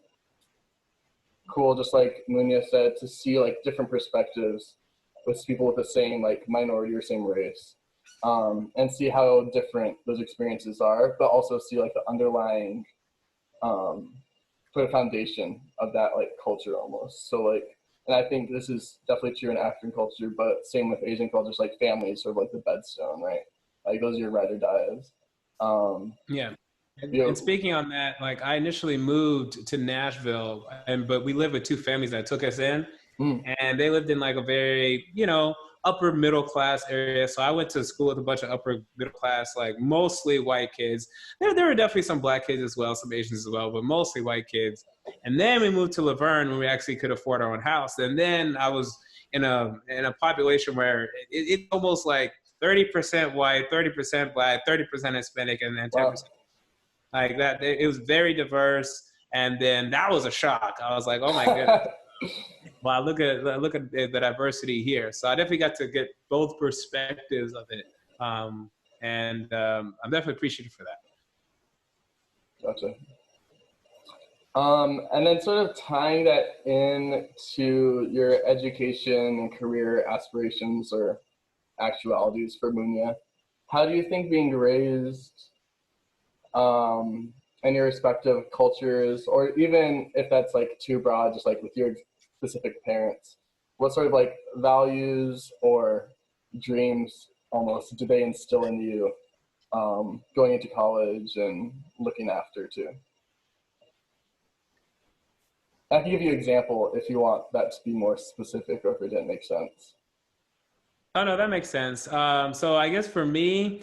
cool, just like Munya said, to see like different perspectives with people with the same like minority or same race, and see how different those experiences are, but also see like the underlying sort of foundation of that like culture almost. So like, and I think this is definitely true in African culture, but same with Asian cultures, like family is sort of like the bedstone, right? Like those are your ride or dies. Yeah. And speaking on that, like I initially moved to Nashville, but we lived with two families that took us in, and they lived in like a very, upper middle class area. So I went to school with a bunch of upper middle class, like mostly white kids. There were definitely some black kids as well, some Asians as well, but mostly white kids. And then we moved to Laverne when we actually could afford our own house. And then I was in a population where it's almost like 30% white, 30% black, 30% Hispanic, and then 10%. Wow. Like that, it was very diverse, and then that was a shock. I was like, "Oh my goodness!" Wow, look at the diversity here. So I definitely got to get both perspectives of it, and I'm definitely appreciative for that. Gotcha. And then sort of tying that into your education and career aspirations or actualities for Munya, how do you think being raised in your respective cultures, or even if that's like too broad, just like with your specific parents, what sort of like values or dreams almost do they instill in you going into college and looking after too? I can give you an example if you want that to be more specific, or if it didn't make sense. Oh, no, that makes sense. So I guess for me,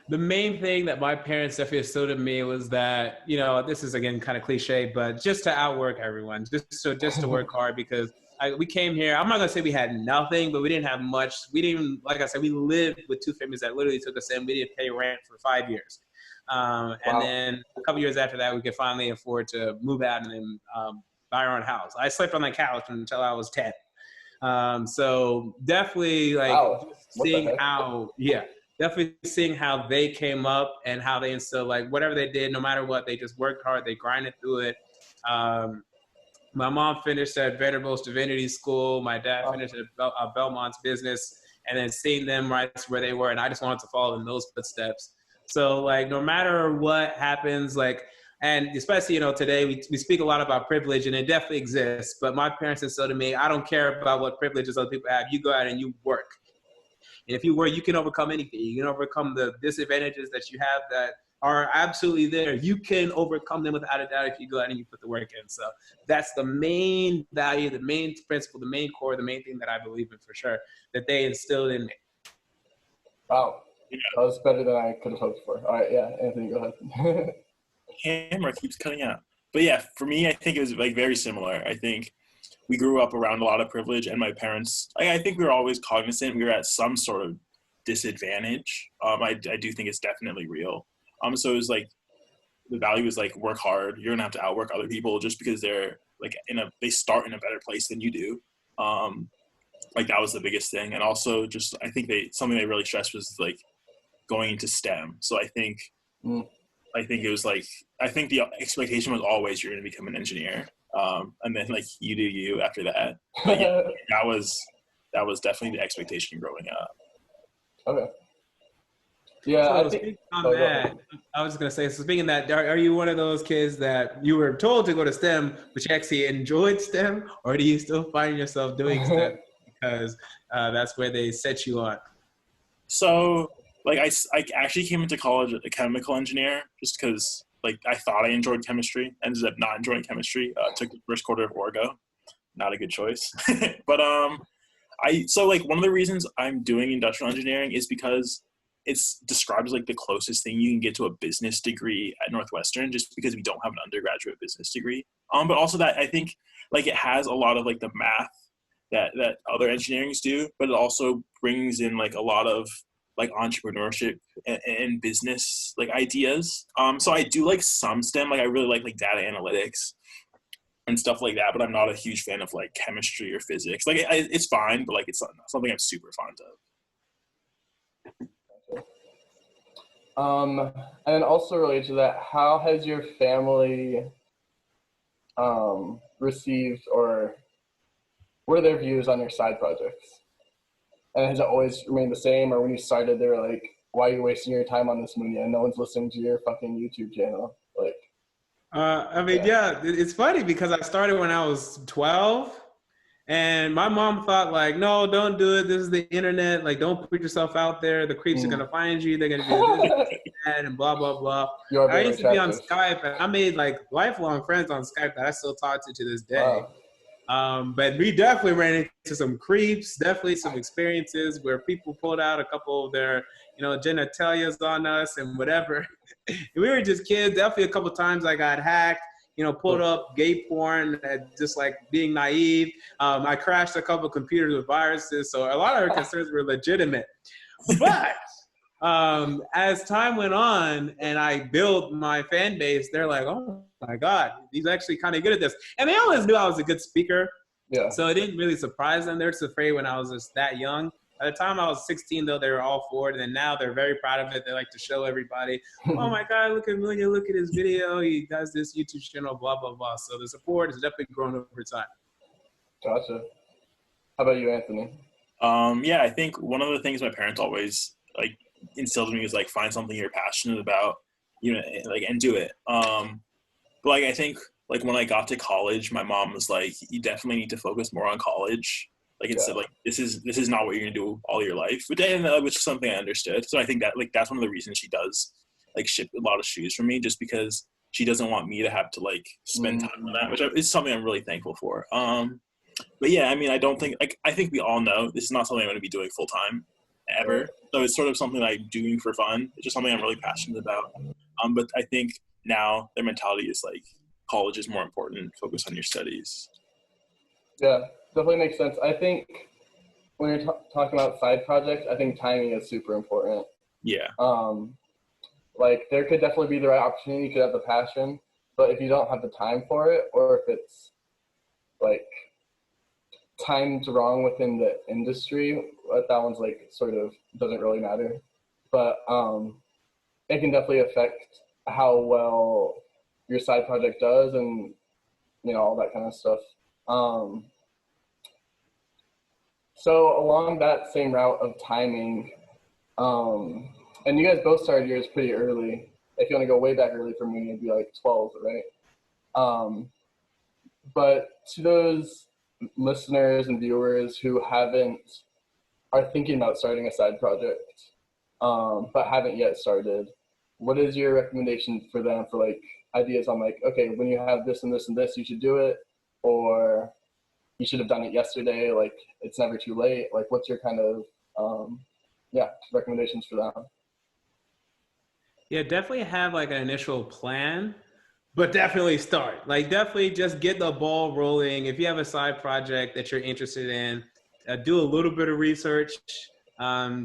the main thing that my parents definitely instilled in me was that, this is again kind of cliche, but just to outwork everyone, just to work hard, because we came here. I'm not gonna say we had nothing, but we didn't have much. We didn't, like I said, we lived with two families that literally took us in. We didn't pay rent for 5 years, and then a couple years after that, we could finally afford to move out and then buy our own house. I slept on the couch until I was 10. So definitely like seeing how, definitely seeing how they came up and how they instilled, like, whatever they did, no matter what, they just worked hard, they grinded through it. My mom finished at Vanderbilt's Divinity School. My dad finished at Belmont's business, and then seeing them right where they were, and I just wanted to follow in those footsteps. So, like, no matter what happens, like, and especially, you know, today we speak a lot about privilege, and it definitely exists. But my parents instilled in me, I don't care about what privileges other people have. You go out and you work. And if you work, you can overcome anything. You can overcome the disadvantages that you have that are absolutely there. You can overcome them without a doubt if you go out and you put the work in. So that's the main value, the main principle, the main core, the main thing that I believe in for sure, that they instilled in me. Wow. That was better than I could have hoped for. All right, yeah, Anthony, go ahead. Camera keeps cutting out. But yeah, for me, I think it was like very similar. I think we grew up around a lot of privilege, and my parents, I think we were always cognizant we were at some sort of disadvantage. I do think it's definitely real. So it was like, the value is like, work hard. You're gonna have to outwork other people just because they're like they start in a better place than you do. Like that was the biggest thing. And also just, I think something they really stressed was like going into STEM. So I think it was like, I think the expectation was always you're going to become an engineer. And then like you do you after that. But yeah, that was definitely the expectation growing up. Okay. Yeah, so I think, speaking on that, I was just going to say, so speaking of that, are you one of those kids that you were told to go to STEM, but you actually enjoyed STEM, or do you still find yourself doing STEM because that's where they set you on? So like I actually came into college a chemical engineer just because like I thought I enjoyed chemistry. Ended up not enjoying chemistry. Took the first quarter of Orgo. Not a good choice. But so like one of the reasons I'm doing industrial engineering is because it's described as like the closest thing you can get to a business degree at Northwestern, just because we don't have an undergraduate business degree. But also that I think like it has a lot of like the math that other engineerings do, but it also brings in like a lot of like entrepreneurship and business like ideas. So I do like some STEM, like I really like data analytics and stuff like that, but I'm not a huge fan of like chemistry or physics. Like it's fine, but like it's not something I'm super fond of. And then also related to that, how has your family received, or what are their views on your side projects? And has it always remained the same, or when you started, they were like, why are you wasting your time on this, Munya? No one's listening to your fucking YouTube channel. Like, I mean, yeah, it's funny because I started when I was 12. And my mom thought like, no, don't do it. This is the internet. Like, don't put yourself out there. The creeps are going to find you. They're going to do this and blah, blah, blah. I used to be on Skype, and I made like lifelong friends on Skype that I still talk to this day. Wow. But we definitely ran into some creeps, definitely some experiences where people pulled out a couple of their, genitalias on us and whatever. We were just kids. Definitely a couple of times I got hacked. Pulled up gay porn, just like being naive. I crashed a couple of computers with viruses, so a lot of our concerns were legitimate. But as time went on and I built my fan base, they're like, oh my God, he's actually kind of good at this. And they always knew I was a good speaker. Yeah. So it didn't really surprise them. They're just afraid when I was just that young. By the time I was 16, though, they were all for it. And now they're very proud of it. They like to show everybody, oh, my God, look at Munya, look at his video. He does this YouTube channel, blah, blah, blah. So the support has definitely grown over time. Gotcha. How about you, Anthony? Yeah, I think one of the things my parents always, like, instilled in me was, like, find something you're passionate about, and do it. But, like, I think, like, when I got to college, my mom was like, you definitely need to focus more on college. Like instead, like this is not what you're gonna do all your life, which is something I understood. So I think that like that's one of the reasons she does like ship a lot of shoes for me, just because she doesn't want me to have to like spend time on that, which is something I'm really thankful for. But yeah, I mean, I don't think I think we all know this is not something I'm going to be doing full time ever. So it's sort of something that I'm doing for fun. It's just something I'm really passionate about. But I think now their mentality is like college is more important. Focus on your studies. Yeah. Definitely makes sense. I think when you're talking about side projects, I think timing is super important. Yeah. Like there could definitely be the right opportunity, you could have the passion, but if you don't have the time for it, or if it's like timed wrong within the industry, that one's like sort of doesn't really matter. but it can definitely affect how well your side project does, and all that kind of stuff. So along that same route of timing, and you guys both started yours pretty early. If you want to go way back early for me, it'd be like 12, right? But to those listeners and viewers who are thinking about starting a side project, but haven't yet started, what is your recommendation for them for like ideas on like, okay, when you have this and this and this, you should do it, or you should have done it yesterday, like it's never too late? Like, what's your kind of recommendations for them? Yeah, definitely have like an initial plan, but definitely start. Like, definitely just get the ball rolling. If you have a side project that you're interested in, do a little bit of research,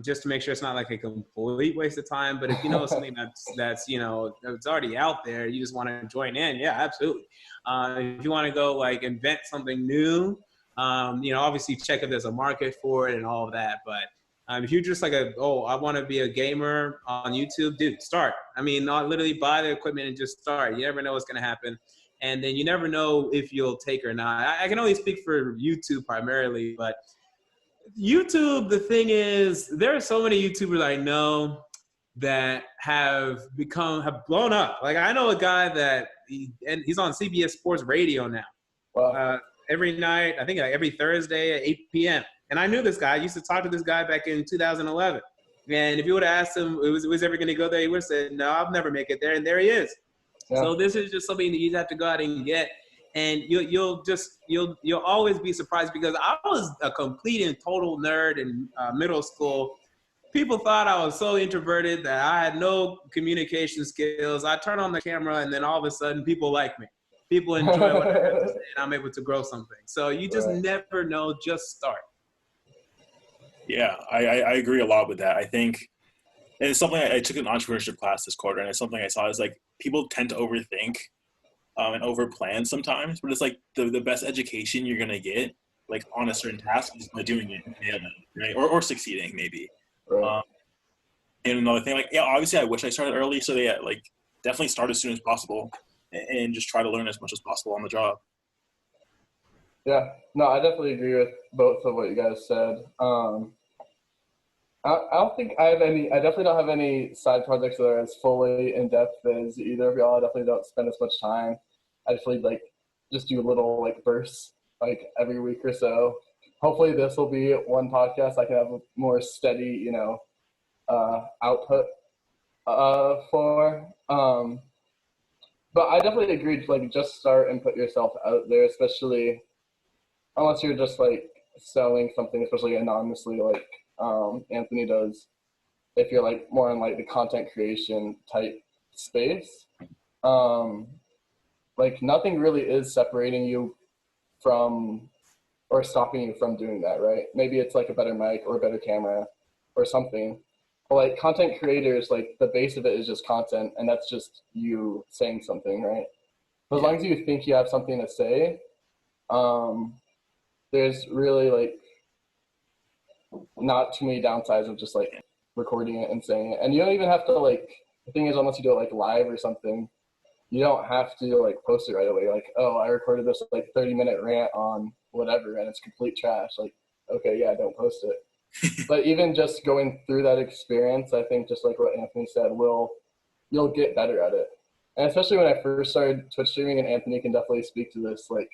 just to make sure it's not like a complete waste of time. But if you know something that's it's already out there, you just want to join in, yeah, absolutely. If you want to go like invent something new, obviously check if there's a market for it and all of that. But if you're just like I want to be a gamer on YouTube, dude, start. I mean, not literally buy the equipment and just start. You never know what's going to happen. And then you never know if you'll take or not. I can only speak for YouTube primarily, but YouTube, the thing is, there are so many YouTubers I know that have blown up. Like, I know a guy that he's on CBS Sports Radio now. Wow. Every night, I think like every Thursday at 8 p.m. And I knew this guy. I used to talk to this guy back in 2011. And if you would have asked him, was ever going to go there, he would have said, no, I'll never make it there. And there he is. Yeah. So this is just something that you have to go out and get. And you'll always be surprised, because I was a complete and total nerd in middle school. People thought I was so introverted that I had no communication skills. I turn on the camera and then all of a sudden people like me. People enjoy what I have to say, and I'm able to grow something. So you just never know, just start. Yeah, I agree a lot with that. I think, and it's something I took an entrepreneurship class this quarter, and it's something I saw is like people tend to overthink and overplan sometimes, but it's like the best education you're gonna get like on a certain task is by doing it and failing, right? Or succeeding maybe. Right. And another thing, like, yeah, obviously I wish I started early, so yeah, like definitely start as soon as possible and just try to learn as much as possible on the job. Yeah, no, I definitely agree with both of what you guys said. I don't think I definitely don't have any side projects that are as fully in depth as either of y'all. I definitely don't spend as much time. I definitely like just do little like bursts like every week or so. Hopefully this will be one podcast I can have a more steady, output for. But I definitely agree to like just start and put yourself out there, especially unless you're just like selling something, especially anonymously like Anthony does. If you're like more in like the content creation type space, like nothing really is separating you from or stopping you from doing that, right? Maybe it's like a better mic or a better camera or something. But like content creators, like the base of it is just content, and that's just you saying something, right? But as long as you think you have something to say, there's really like not too many downsides of just like recording it and saying it. And you don't even have to like, the thing is, unless you do it like live or something, you don't have to like post it right away. Like, oh, I recorded this like 30-minute rant on whatever and it's complete trash. Like, okay, yeah, don't post it. But even just going through that experience, I think just like what Anthony said, you'll get better at it. And especially when I first started Twitch streaming, and Anthony can definitely speak to this, like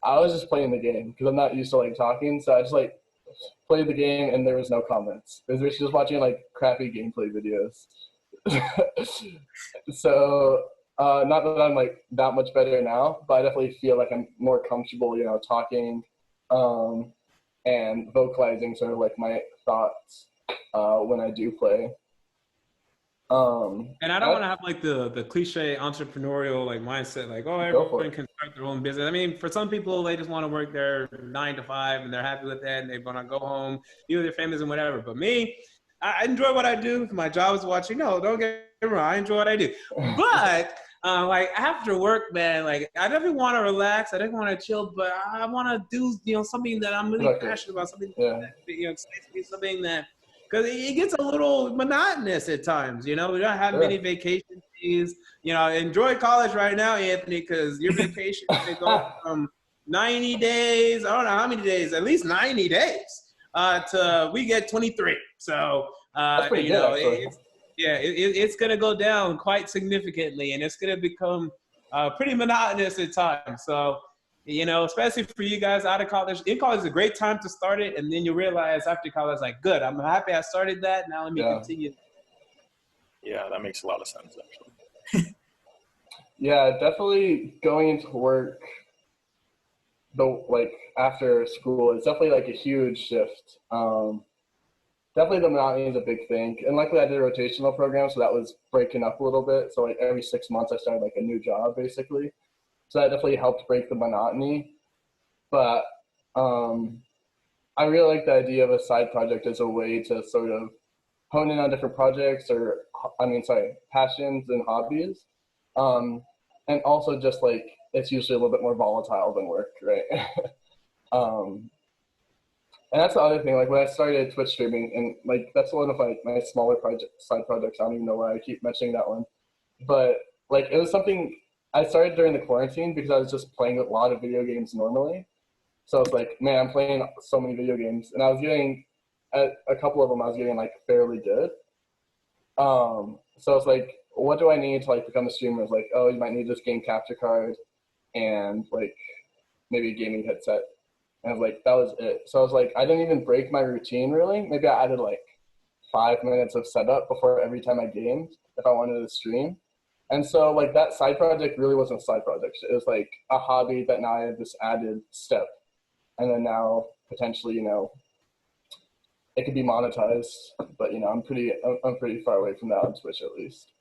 I was just playing the game because I'm not used to like talking. So I just like played the game and there was no comments. It was just watching like crappy gameplay videos. So not that I'm like that much better now, but I definitely feel like I'm more comfortable, talking and vocalizing sort of like my thoughts when I do play. And I don't want to have like the cliche entrepreneurial like mindset, like, oh, everyone can start their own business. I mean, for some people, they just want to work their 9 to 5 and they're happy with that and they want to go home, be with their families and whatever. But me, I enjoy what I do. My job is watching. No, don't get me wrong. I enjoy what I do. But like after work, man, like I definitely want to relax. I definitely want to chill, but I want to do, something that I'm really passionate about, something that, excites me, something that because it gets a little monotonous at times. You know, we don't have many vacation days. You know, enjoy college right now, Anthony, because your vacation can go from 90 days. I don't know how many days, at least 90 days. To we get 23. So that's pretty good, actually. It's going to go down quite significantly, and it's going to become pretty monotonous at times. So, you know, especially for you guys out of college, in college is a great time to start it, and then you realize after college, like, good, I'm happy I started that. Now let me continue. Yeah, that makes a lot of sense, actually. Yeah, definitely going into work, though, like after school, is definitely like a huge shift. Definitely the monotony is a big thing. And luckily I did a rotational program, so that was breaking up a little bit. So like every 6 months I started like a new job basically. So that definitely helped break the monotony. But I really like the idea of a side project as a way to sort of hone in on different projects passions and hobbies. And also just like, it's usually a little bit more volatile than work, right? And that's the other thing, like when I started Twitch streaming, and like that's one of my smaller side projects. I don't even know why I keep mentioning that one. But like it was something I started during the quarantine because I was just playing a lot of video games normally. So it's like, man, I'm playing so many video games. And I was getting, a couple of them I was getting like fairly good. So it's like, what do I need to like become a streamer? It's like, oh, you might need this game capture card and like maybe a gaming headset. And I was like, that was it. So I was like, I didn't even break my routine really. Maybe I added like 5 minutes of setup before every time I gamed if I wanted to stream. And so like that side project really wasn't a side project. It was like a hobby that now I have this added step. And then now potentially, you know, it could be monetized, but you know, I'm pretty far away from that on Twitch at least.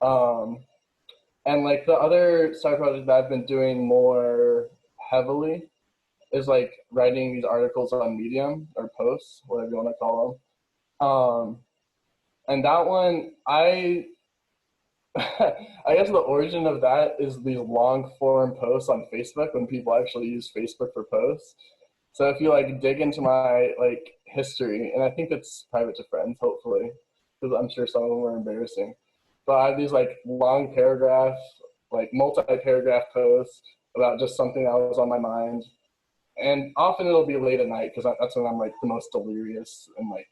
And like the other side project that I've been doing more heavily is like writing these articles on Medium or posts, whatever you want to call them. And that one, I guess the origin of that is these long form posts on Facebook when people actually use Facebook for posts. So if you like dig into my like history, and I think it's private to friends, hopefully, because I'm sure some of them were embarrassing. But I have these like long paragraph, like multi-paragraph posts about just something that was on my mind. And often it'll be late at night because that's when I'm like the most delirious and like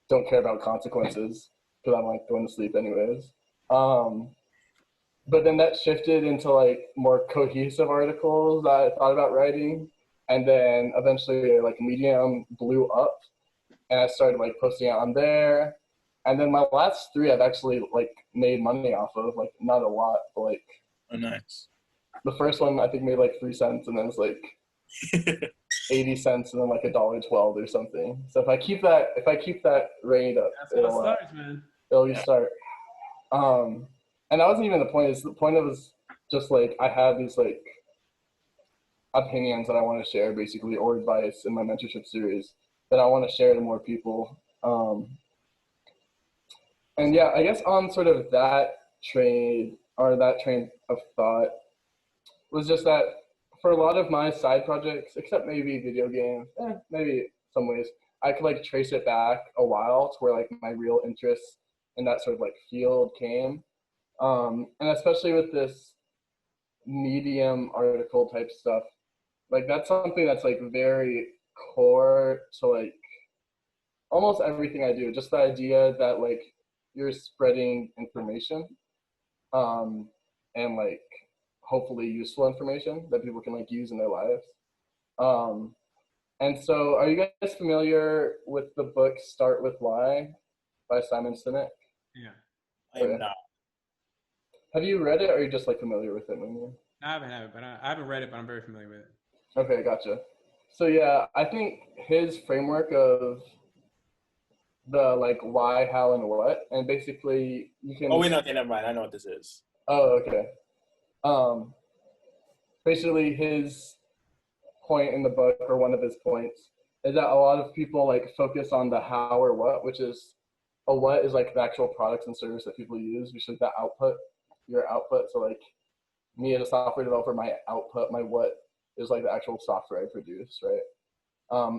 don't care about consequences because I'm like going to sleep anyways. But then that shifted into like more cohesive articles that I thought about writing. And then eventually like Medium blew up and I started like posting it on there. And then my last 3 I've actually like made money off of, like not a lot, but like. Oh, nice. The first one I think made like 3 cents and then it's like 80 cents and then like $1.12 or something. So if I keep that rate up, that's how it starts, man. It'll restart. And that wasn't even the point. The point was just like I have these like opinions that I want to share basically, or advice in my mentorship series that I want to share to more people. And yeah, I guess on sort of that train of thought was just that for a lot of my side projects, except maybe video games, maybe some ways, I could like trace it back a while to where like my real interest in that sort of like field came. And especially with this Medium article type stuff, like that's something that's like very core to like almost everything I do. Just the idea that like you're spreading information, and like hopefully useful information that people can like use in their lives. And so are you guys familiar with the book Start With Why by Simon Sinek? Yeah. I am not. Have you read it or are you just like familiar with it? I haven't read it, but I'm very familiar with it. Okay, gotcha. So yeah, I think his framework of the like why, how, and what, and basically you can. Oh wait, no, okay, never mind. I know what this is. Oh, okay. Basically his point in the book, or one of his points, is that a lot of people like focus on the how or what, which is a what is like the actual products and service that people use, which is the output, your output. So like me as a software developer, my output, my what is like the actual software I produce, right?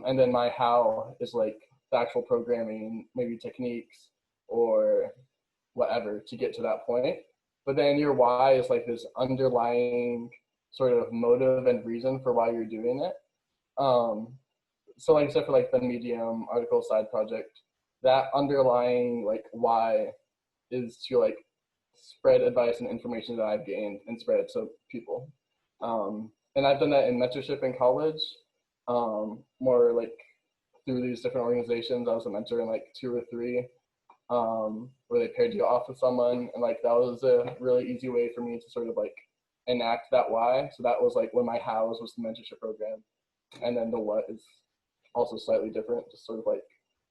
And then my how is like the actual programming, maybe techniques or whatever to get to that point. But then your why is like this underlying sort of motive and reason for why you're doing it. So like I said, for like the Medium article side project, that underlying like why is to like spread advice and information that I've gained and spread it to people. And I've done that in mentorship in college, more like through these different organizations. I was a mentor in like 2 or 3, where they paired you off with someone, and like that was a really easy way for me to sort of like enact that why. So that was like when my hows was the mentorship program, and then the what is also slightly different, just sort of like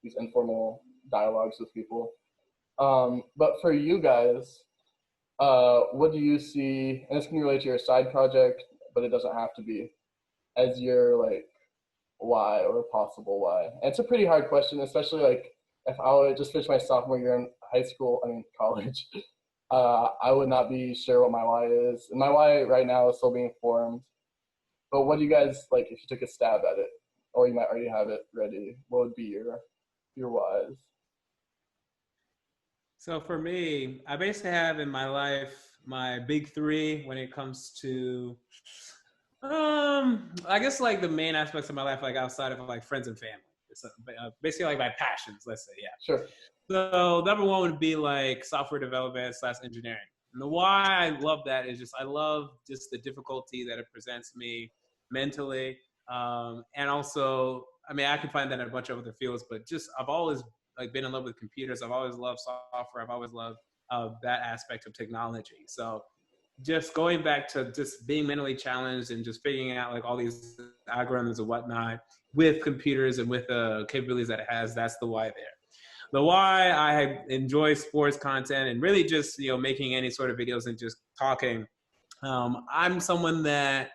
these informal dialogues with people. But for you guys, what do you see, and this can relate to your side project, but it doesn't have to be, as your like why or possible why? And it's a pretty hard question, especially like if I would just finish my sophomore year in college, I would not be sure what my why is. And my why right now is still being formed. But what do you guys, like, if you took a stab at it, or you might already have it ready, what would be your whys? So for me, I basically have in my life my big 3 when it comes to, I guess like the main aspects of my life, like outside of like friends and family. It's basically like my passions, let's say, yeah. Sure. So number 1 would be like software development / engineering. And the why I love that is just I love just the difficulty that it presents me mentally, and also, I mean, I can find that in a bunch of other fields, but just I've always like been in love with computers. I've always loved software. I've always loved that aspect of technology. So just going back to just being mentally challenged and just figuring out like all these algorithms and whatnot with computers and with the capabilities that it has, that's the why there. The why I enjoy sports content and really just, you know, making any sort of videos and just talking. I'm someone that,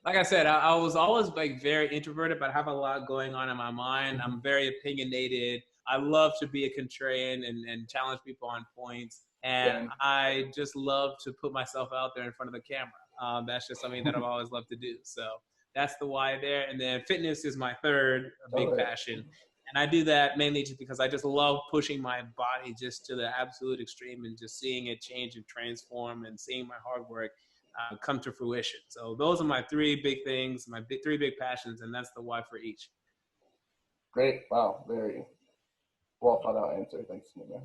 like I said, I was always like very introverted, but I have a lot going on in my mind. I'm very opinionated. I love to be a contrarian and challenge people on points. And I just love to put myself out there in front of the camera. That's just something that I've always loved to do. So that's the why there. And then fitness is my third big passion. And I do that mainly just because I just love pushing my body just to the absolute extreme and just seeing it change and transform and seeing my hard work come to fruition. So those are my 3 big things, my 3 big passions, and that's the why for each. Great. Wow. Very well thought out answer. Thanks, Munya.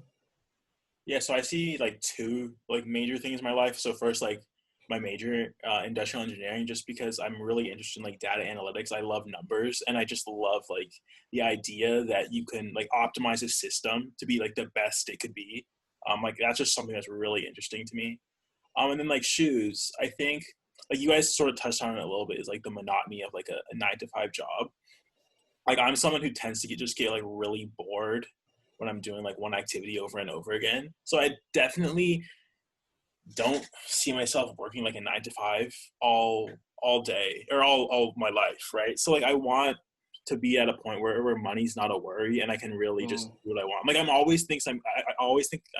Yeah, so I see like 2 like major things in my life. So first, like my major, industrial engineering, just because I'm really interested in like data analytics. I love numbers, and I just love like the idea that you can like optimize a system to be like the best it could be. Like that's just something that's really interesting to me. And then like shoes, I think like you guys sort of touched on it a little bit, is like the monotony of like a 9-to-5 job. Like I'm someone who tends to get like really bored when I'm doing like one activity over and over again. So I definitely don't see myself working like a 9-to-5 all day or all my life, right? So like I want to be at a point where money's not a worry and I can really just do what I want. Like I always think I'm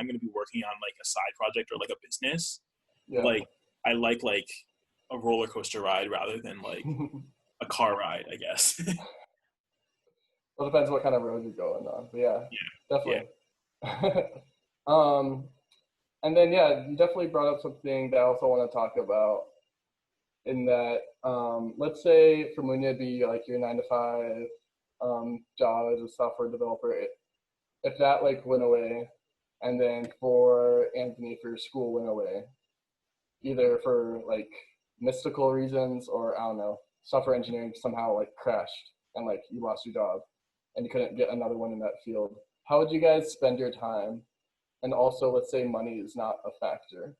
going to be working on like a side project or like a business. Yeah. Like I like a roller coaster ride rather than like a car ride, I guess. Well, it depends what kind of road you're going on. But yeah, definitely. Yeah. And then, yeah, you definitely brought up something that I also want to talk about, in that, let's say for Munya, it'd be like your 9-to-5 job as a software developer. If that like went away, and then for Anthony, for school went away, either for like mystical reasons or I don't know, software engineering somehow like crashed and like you lost your job and you couldn't get another one in that field, how would you guys spend your time? And also, let's say money is not a factor.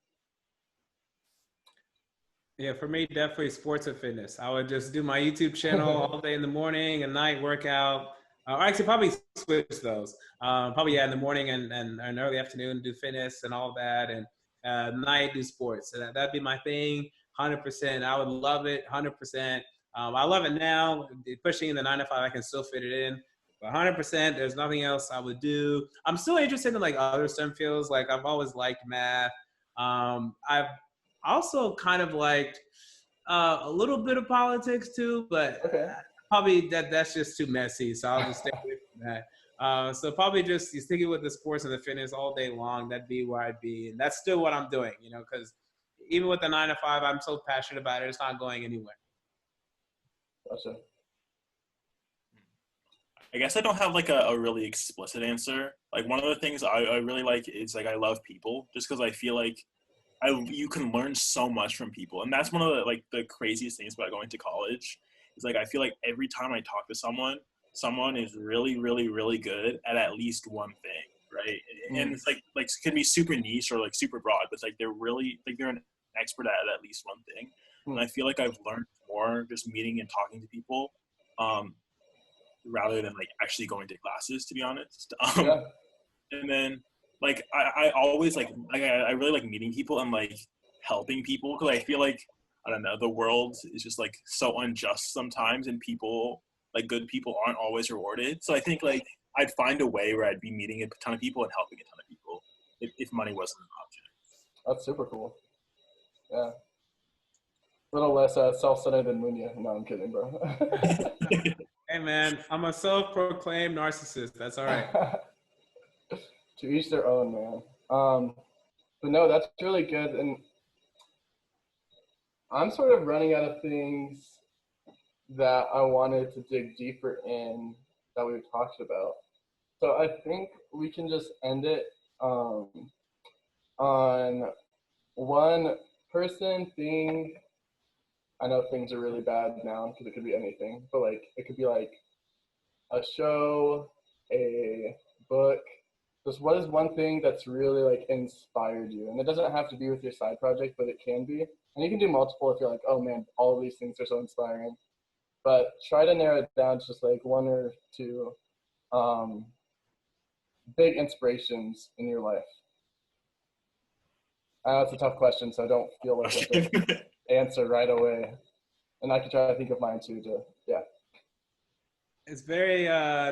Yeah, for me, definitely sports and fitness. I would just do my YouTube channel all day in the morning and night workout. Or actually, probably switch those. Probably, yeah, in the morning and early afternoon, do fitness and all that. And night, do sports. So that'd be my thing, 100%. I would love it, 100%. I love it now. Pushing in the 9-to-5, I can still fit it in. But 100%, there's nothing else I would do. I'm still interested in like other STEM fields. Like I've always liked math. I've also kind of liked a little bit of politics too, but probably that's just too messy. So I'll just stay away that. So probably just sticking with the sports and the fitness all day long. That'd be where I'd be, and that's still what I'm doing. Because even with the 9 to 5, I'm so passionate about it. It's not going anywhere. Gotcha. I guess I don't have like a really explicit answer. Like one of the things I really like is like I love people, just because I feel like you can learn so much from people, and that's one of the craziest things about going to college. Is like I feel like every time I talk to someone is really really really good at least one thing, right? And it's like it can be super niche or like super broad, but it's like they're an expert at least one thing. And I feel like I've learned more just meeting and talking to people, rather than like actually going to classes, to be honest. Yeah. And then like I always I really like meeting people and like helping people, because I feel like, I don't know, the world is just like so unjust sometimes, and people, like good people, aren't always rewarded. So I think like I'd find a way where I'd be meeting a ton of people and helping a ton of people if money wasn't an option. That's super cool. Yeah. A little less self-centered than Munya. No, I'm kidding, bro. Hey man, I'm a self-proclaimed narcissist. That's all right. To each their own, man. But no, that's really good. And I'm sort of running out of things that I wanted to dig deeper in that we've talked about. So I think we can just end it on one person, thing. I know things are really bad now because it could be anything, but like it could be like a show, a book. Just what is one thing that's really like inspired you? And it doesn't have to be with your side project, but it can be. And you can do multiple if you're like, oh man, all of these things are so inspiring. But try to narrow it down to just like one or two big inspirations in your life. I know it's a tough question, so don't feel like you have to answer right away. And I can try to think of mine too. Yeah. It's very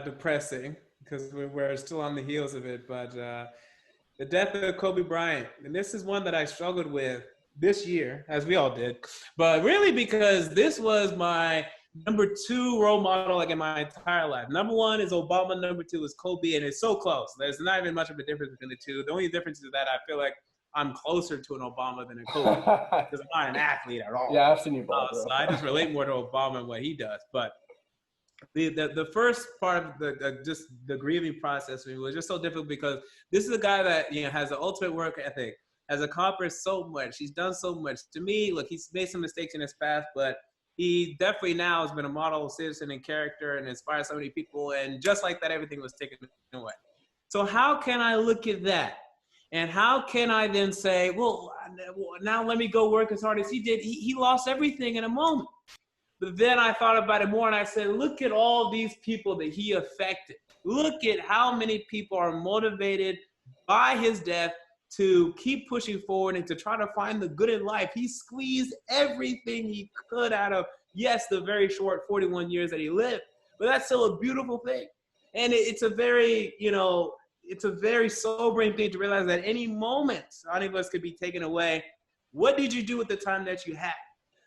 depressing because we're still on the heels of it, but the death of Kobe Bryant, and this is one that I struggled with this year, as we all did, but really because this was my number 2 role model like in my entire life. Number 1 is Obama, number 2 is Kobe, and it's so close. There's not even much of a difference between the two. The only difference is that I feel like I'm closer to an Obama than a Kobe because I'm not an athlete at all. Yeah, I've seen you ball, bro. So I just relate more to Obama and what he does. But the first part of just the grieving process for me was just so difficult because this is a guy that has the ultimate work ethic, has accomplished so much. He's done so much. To me, look, he's made some mistakes in his past, but he definitely now has been a model of citizen and character and inspired so many people. And just like that, everything was taken away. So how can I look at that? And how can I then say, well, now let me go work as hard as he did. He lost everything in a moment. But then I thought about it more and I said, look at all these people that he affected. Look at how many people are motivated by his death to keep pushing forward and to try to find the good in life. He squeezed everything he could out of, yes, the very short 41 years that he lived, but that's still a beautiful thing. And it's a very, it's a very sobering thing to realize that any moment, any of us could be taken away. What did you do with the time that you had?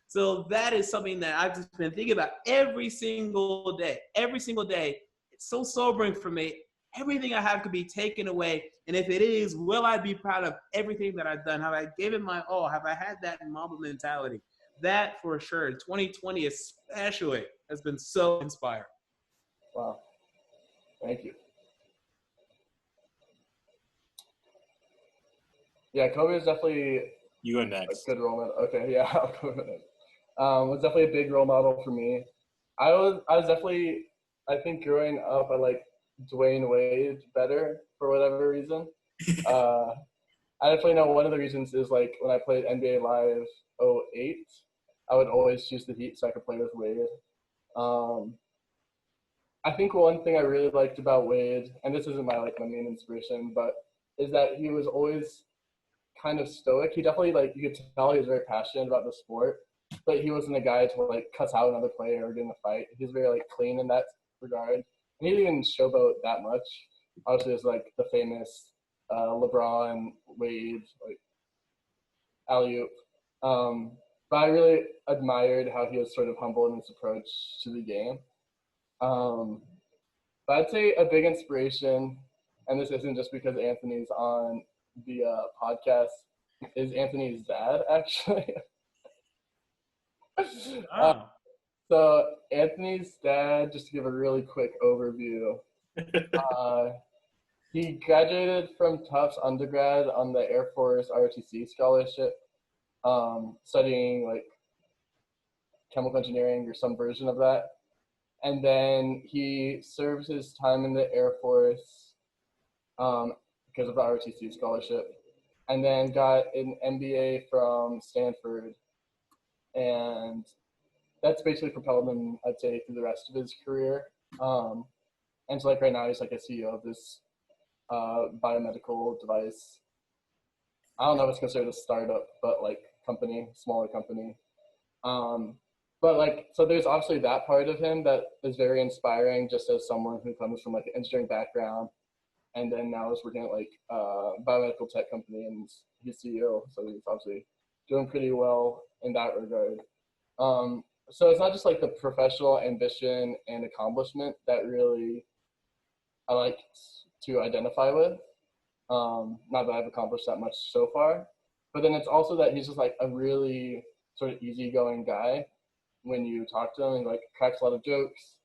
So that is something that I've just been thinking about every single day. Every single day. It's so sobering for me. Everything I have could be taken away. And if it is, will I be proud of everything that I've done? Have I given my all? Have I had that Mamba mentality? That for sure. 2020 especially has been so inspiring. Wow. Thank you. Yeah, Kobe is definitely You go next. a good role model. Okay, yeah, I'll go next. Was definitely a big role model for me. I was definitely, I think growing up, I like Dwayne Wade better for whatever reason. I definitely know one of the reasons is like when I played NBA Live 08, I would always choose the Heat so I could play with Wade. I think one thing I really liked about Wade, and this isn't my main inspiration, but is that he was always kind of stoic. He definitely you could tell he was very passionate about the sport, but he wasn't a guy to cuss out another player or get in a fight. He was very clean in that regard. And he didn't even showboat that much. Obviously, there's the famous LeBron Wade alley-oop. But I really admired how he was sort of humble in his approach to the game. But I'd say a big inspiration, and this isn't just because Anthony's on the podcast, is Anthony's dad, actually. uh, Oh. so Anthony's dad, just to give a really quick overview, uh, he graduated from Tufts undergrad on the Air Force ROTC scholarship, studying like chemical engineering or some version of that. And then he served his time in the Air Force because of the ROTC scholarship, and then got an MBA from Stanford. And that's basically propelled him, I'd say, through the rest of his career. And so, like, right now, he's like a CEO of this biomedical device. I don't know if it's considered a startup, but like company, smaller company. But like, so there's obviously that part of him that is very inspiring, just as someone who comes from like an engineering background, and then now is working at like biomedical tech company, and he's CEO, so he's obviously doing pretty well in that regard. So it's not just like the professional ambition and accomplishment that really I like to identify with. Not that I've accomplished that much so far, but then it's also that he's just like a really sort of easygoing guy. When you talk to him, he like cracks a lot of jokes,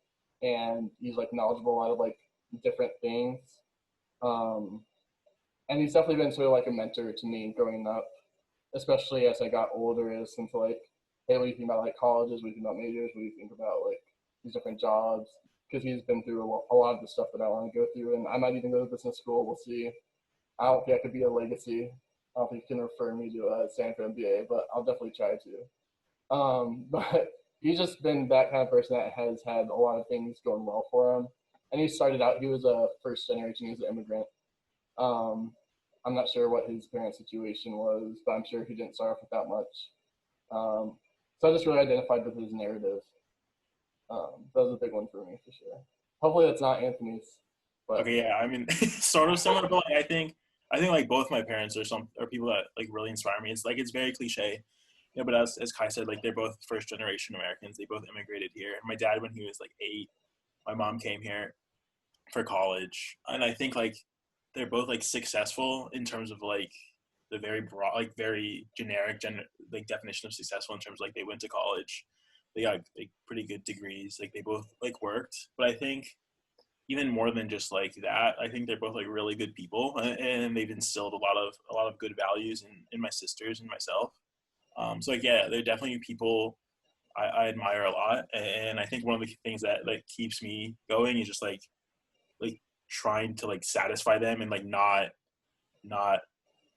and he's like knowledgeable a lot of like different things. Um, and he's definitely been sort of like a mentor to me growing up, especially as I got older. Is into like, hey, what do you think about like colleges? What do you think about majors? What do you think about like these different jobs? Because he's been through a lot of the stuff that I want to go through, and I might even go to business school. We'll see. I don't think I could be a legacy. I don't think you can refer me to a Stanford MBA, but I'll definitely try to. But he's just been that kind of person that has had a lot of things going well for him. And he started out, he was a first generation, he was an immigrant. I'm not sure what his parents' situation was, but I'm sure he didn't start off with that much. So I just really identified with his narrative. That was a big one for me, for sure. Hopefully that's not Anthony's. But. Okay, yeah, I mean, sort of similar, but like, I think like both my parents are people that like really inspire me. It's like it's very cliche, you know. But as Kai said, like they're both first generation Americans. They both immigrated here. My dad, when he was like 8, my mom came here for college, and I think like they're both like successful in terms of like the very broad, like very generic like definition of successful in terms of like they went to college, they got like pretty good degrees, like they both like worked. But I think even more than just like that, I think they're both like really good people, and they've instilled a lot of good values in my sisters and myself. So like yeah, they're definitely people I admire a lot, and I think one of the things that like keeps me going is just like trying to like satisfy them and like not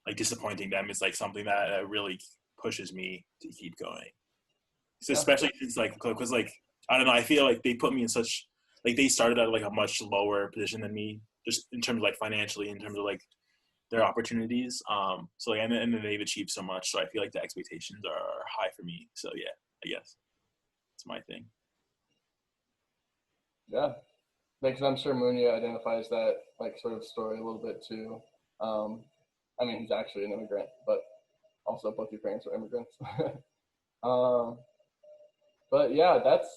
like disappointing them is like something that really pushes me to keep going. So especially since like because like I don't know, I feel like they put me in such like they started at like a much lower position than me, just in terms of like financially, in terms of like their opportunities. So like and then they've achieved so much, so I feel like the expectations are high for me. So yeah, I guess it's my thing. Yeah, because I'm sure Munya identifies that like sort of story a little bit too. I mean, he's actually an immigrant, but also both your parents were immigrants. um, but yeah, that's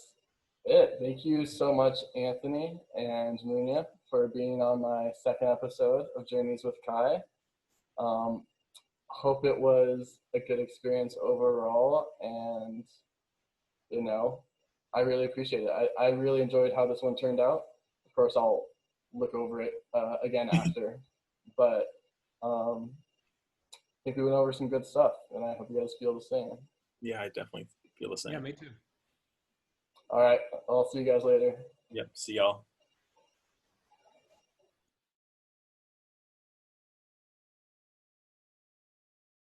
it. Thank you so much, Anthony and Munya, for being on my second episode of Journeys with Kai. Um, hope it was a good experience overall, and you know, I really appreciate it. I really enjoyed how this one turned out. Of course, I'll look over it again after, but I think we went over some good stuff, and I hope you guys feel the same. Yeah, I definitely feel the same. Yeah, me too. All right, I'll see you guys later. Yep. See y'all.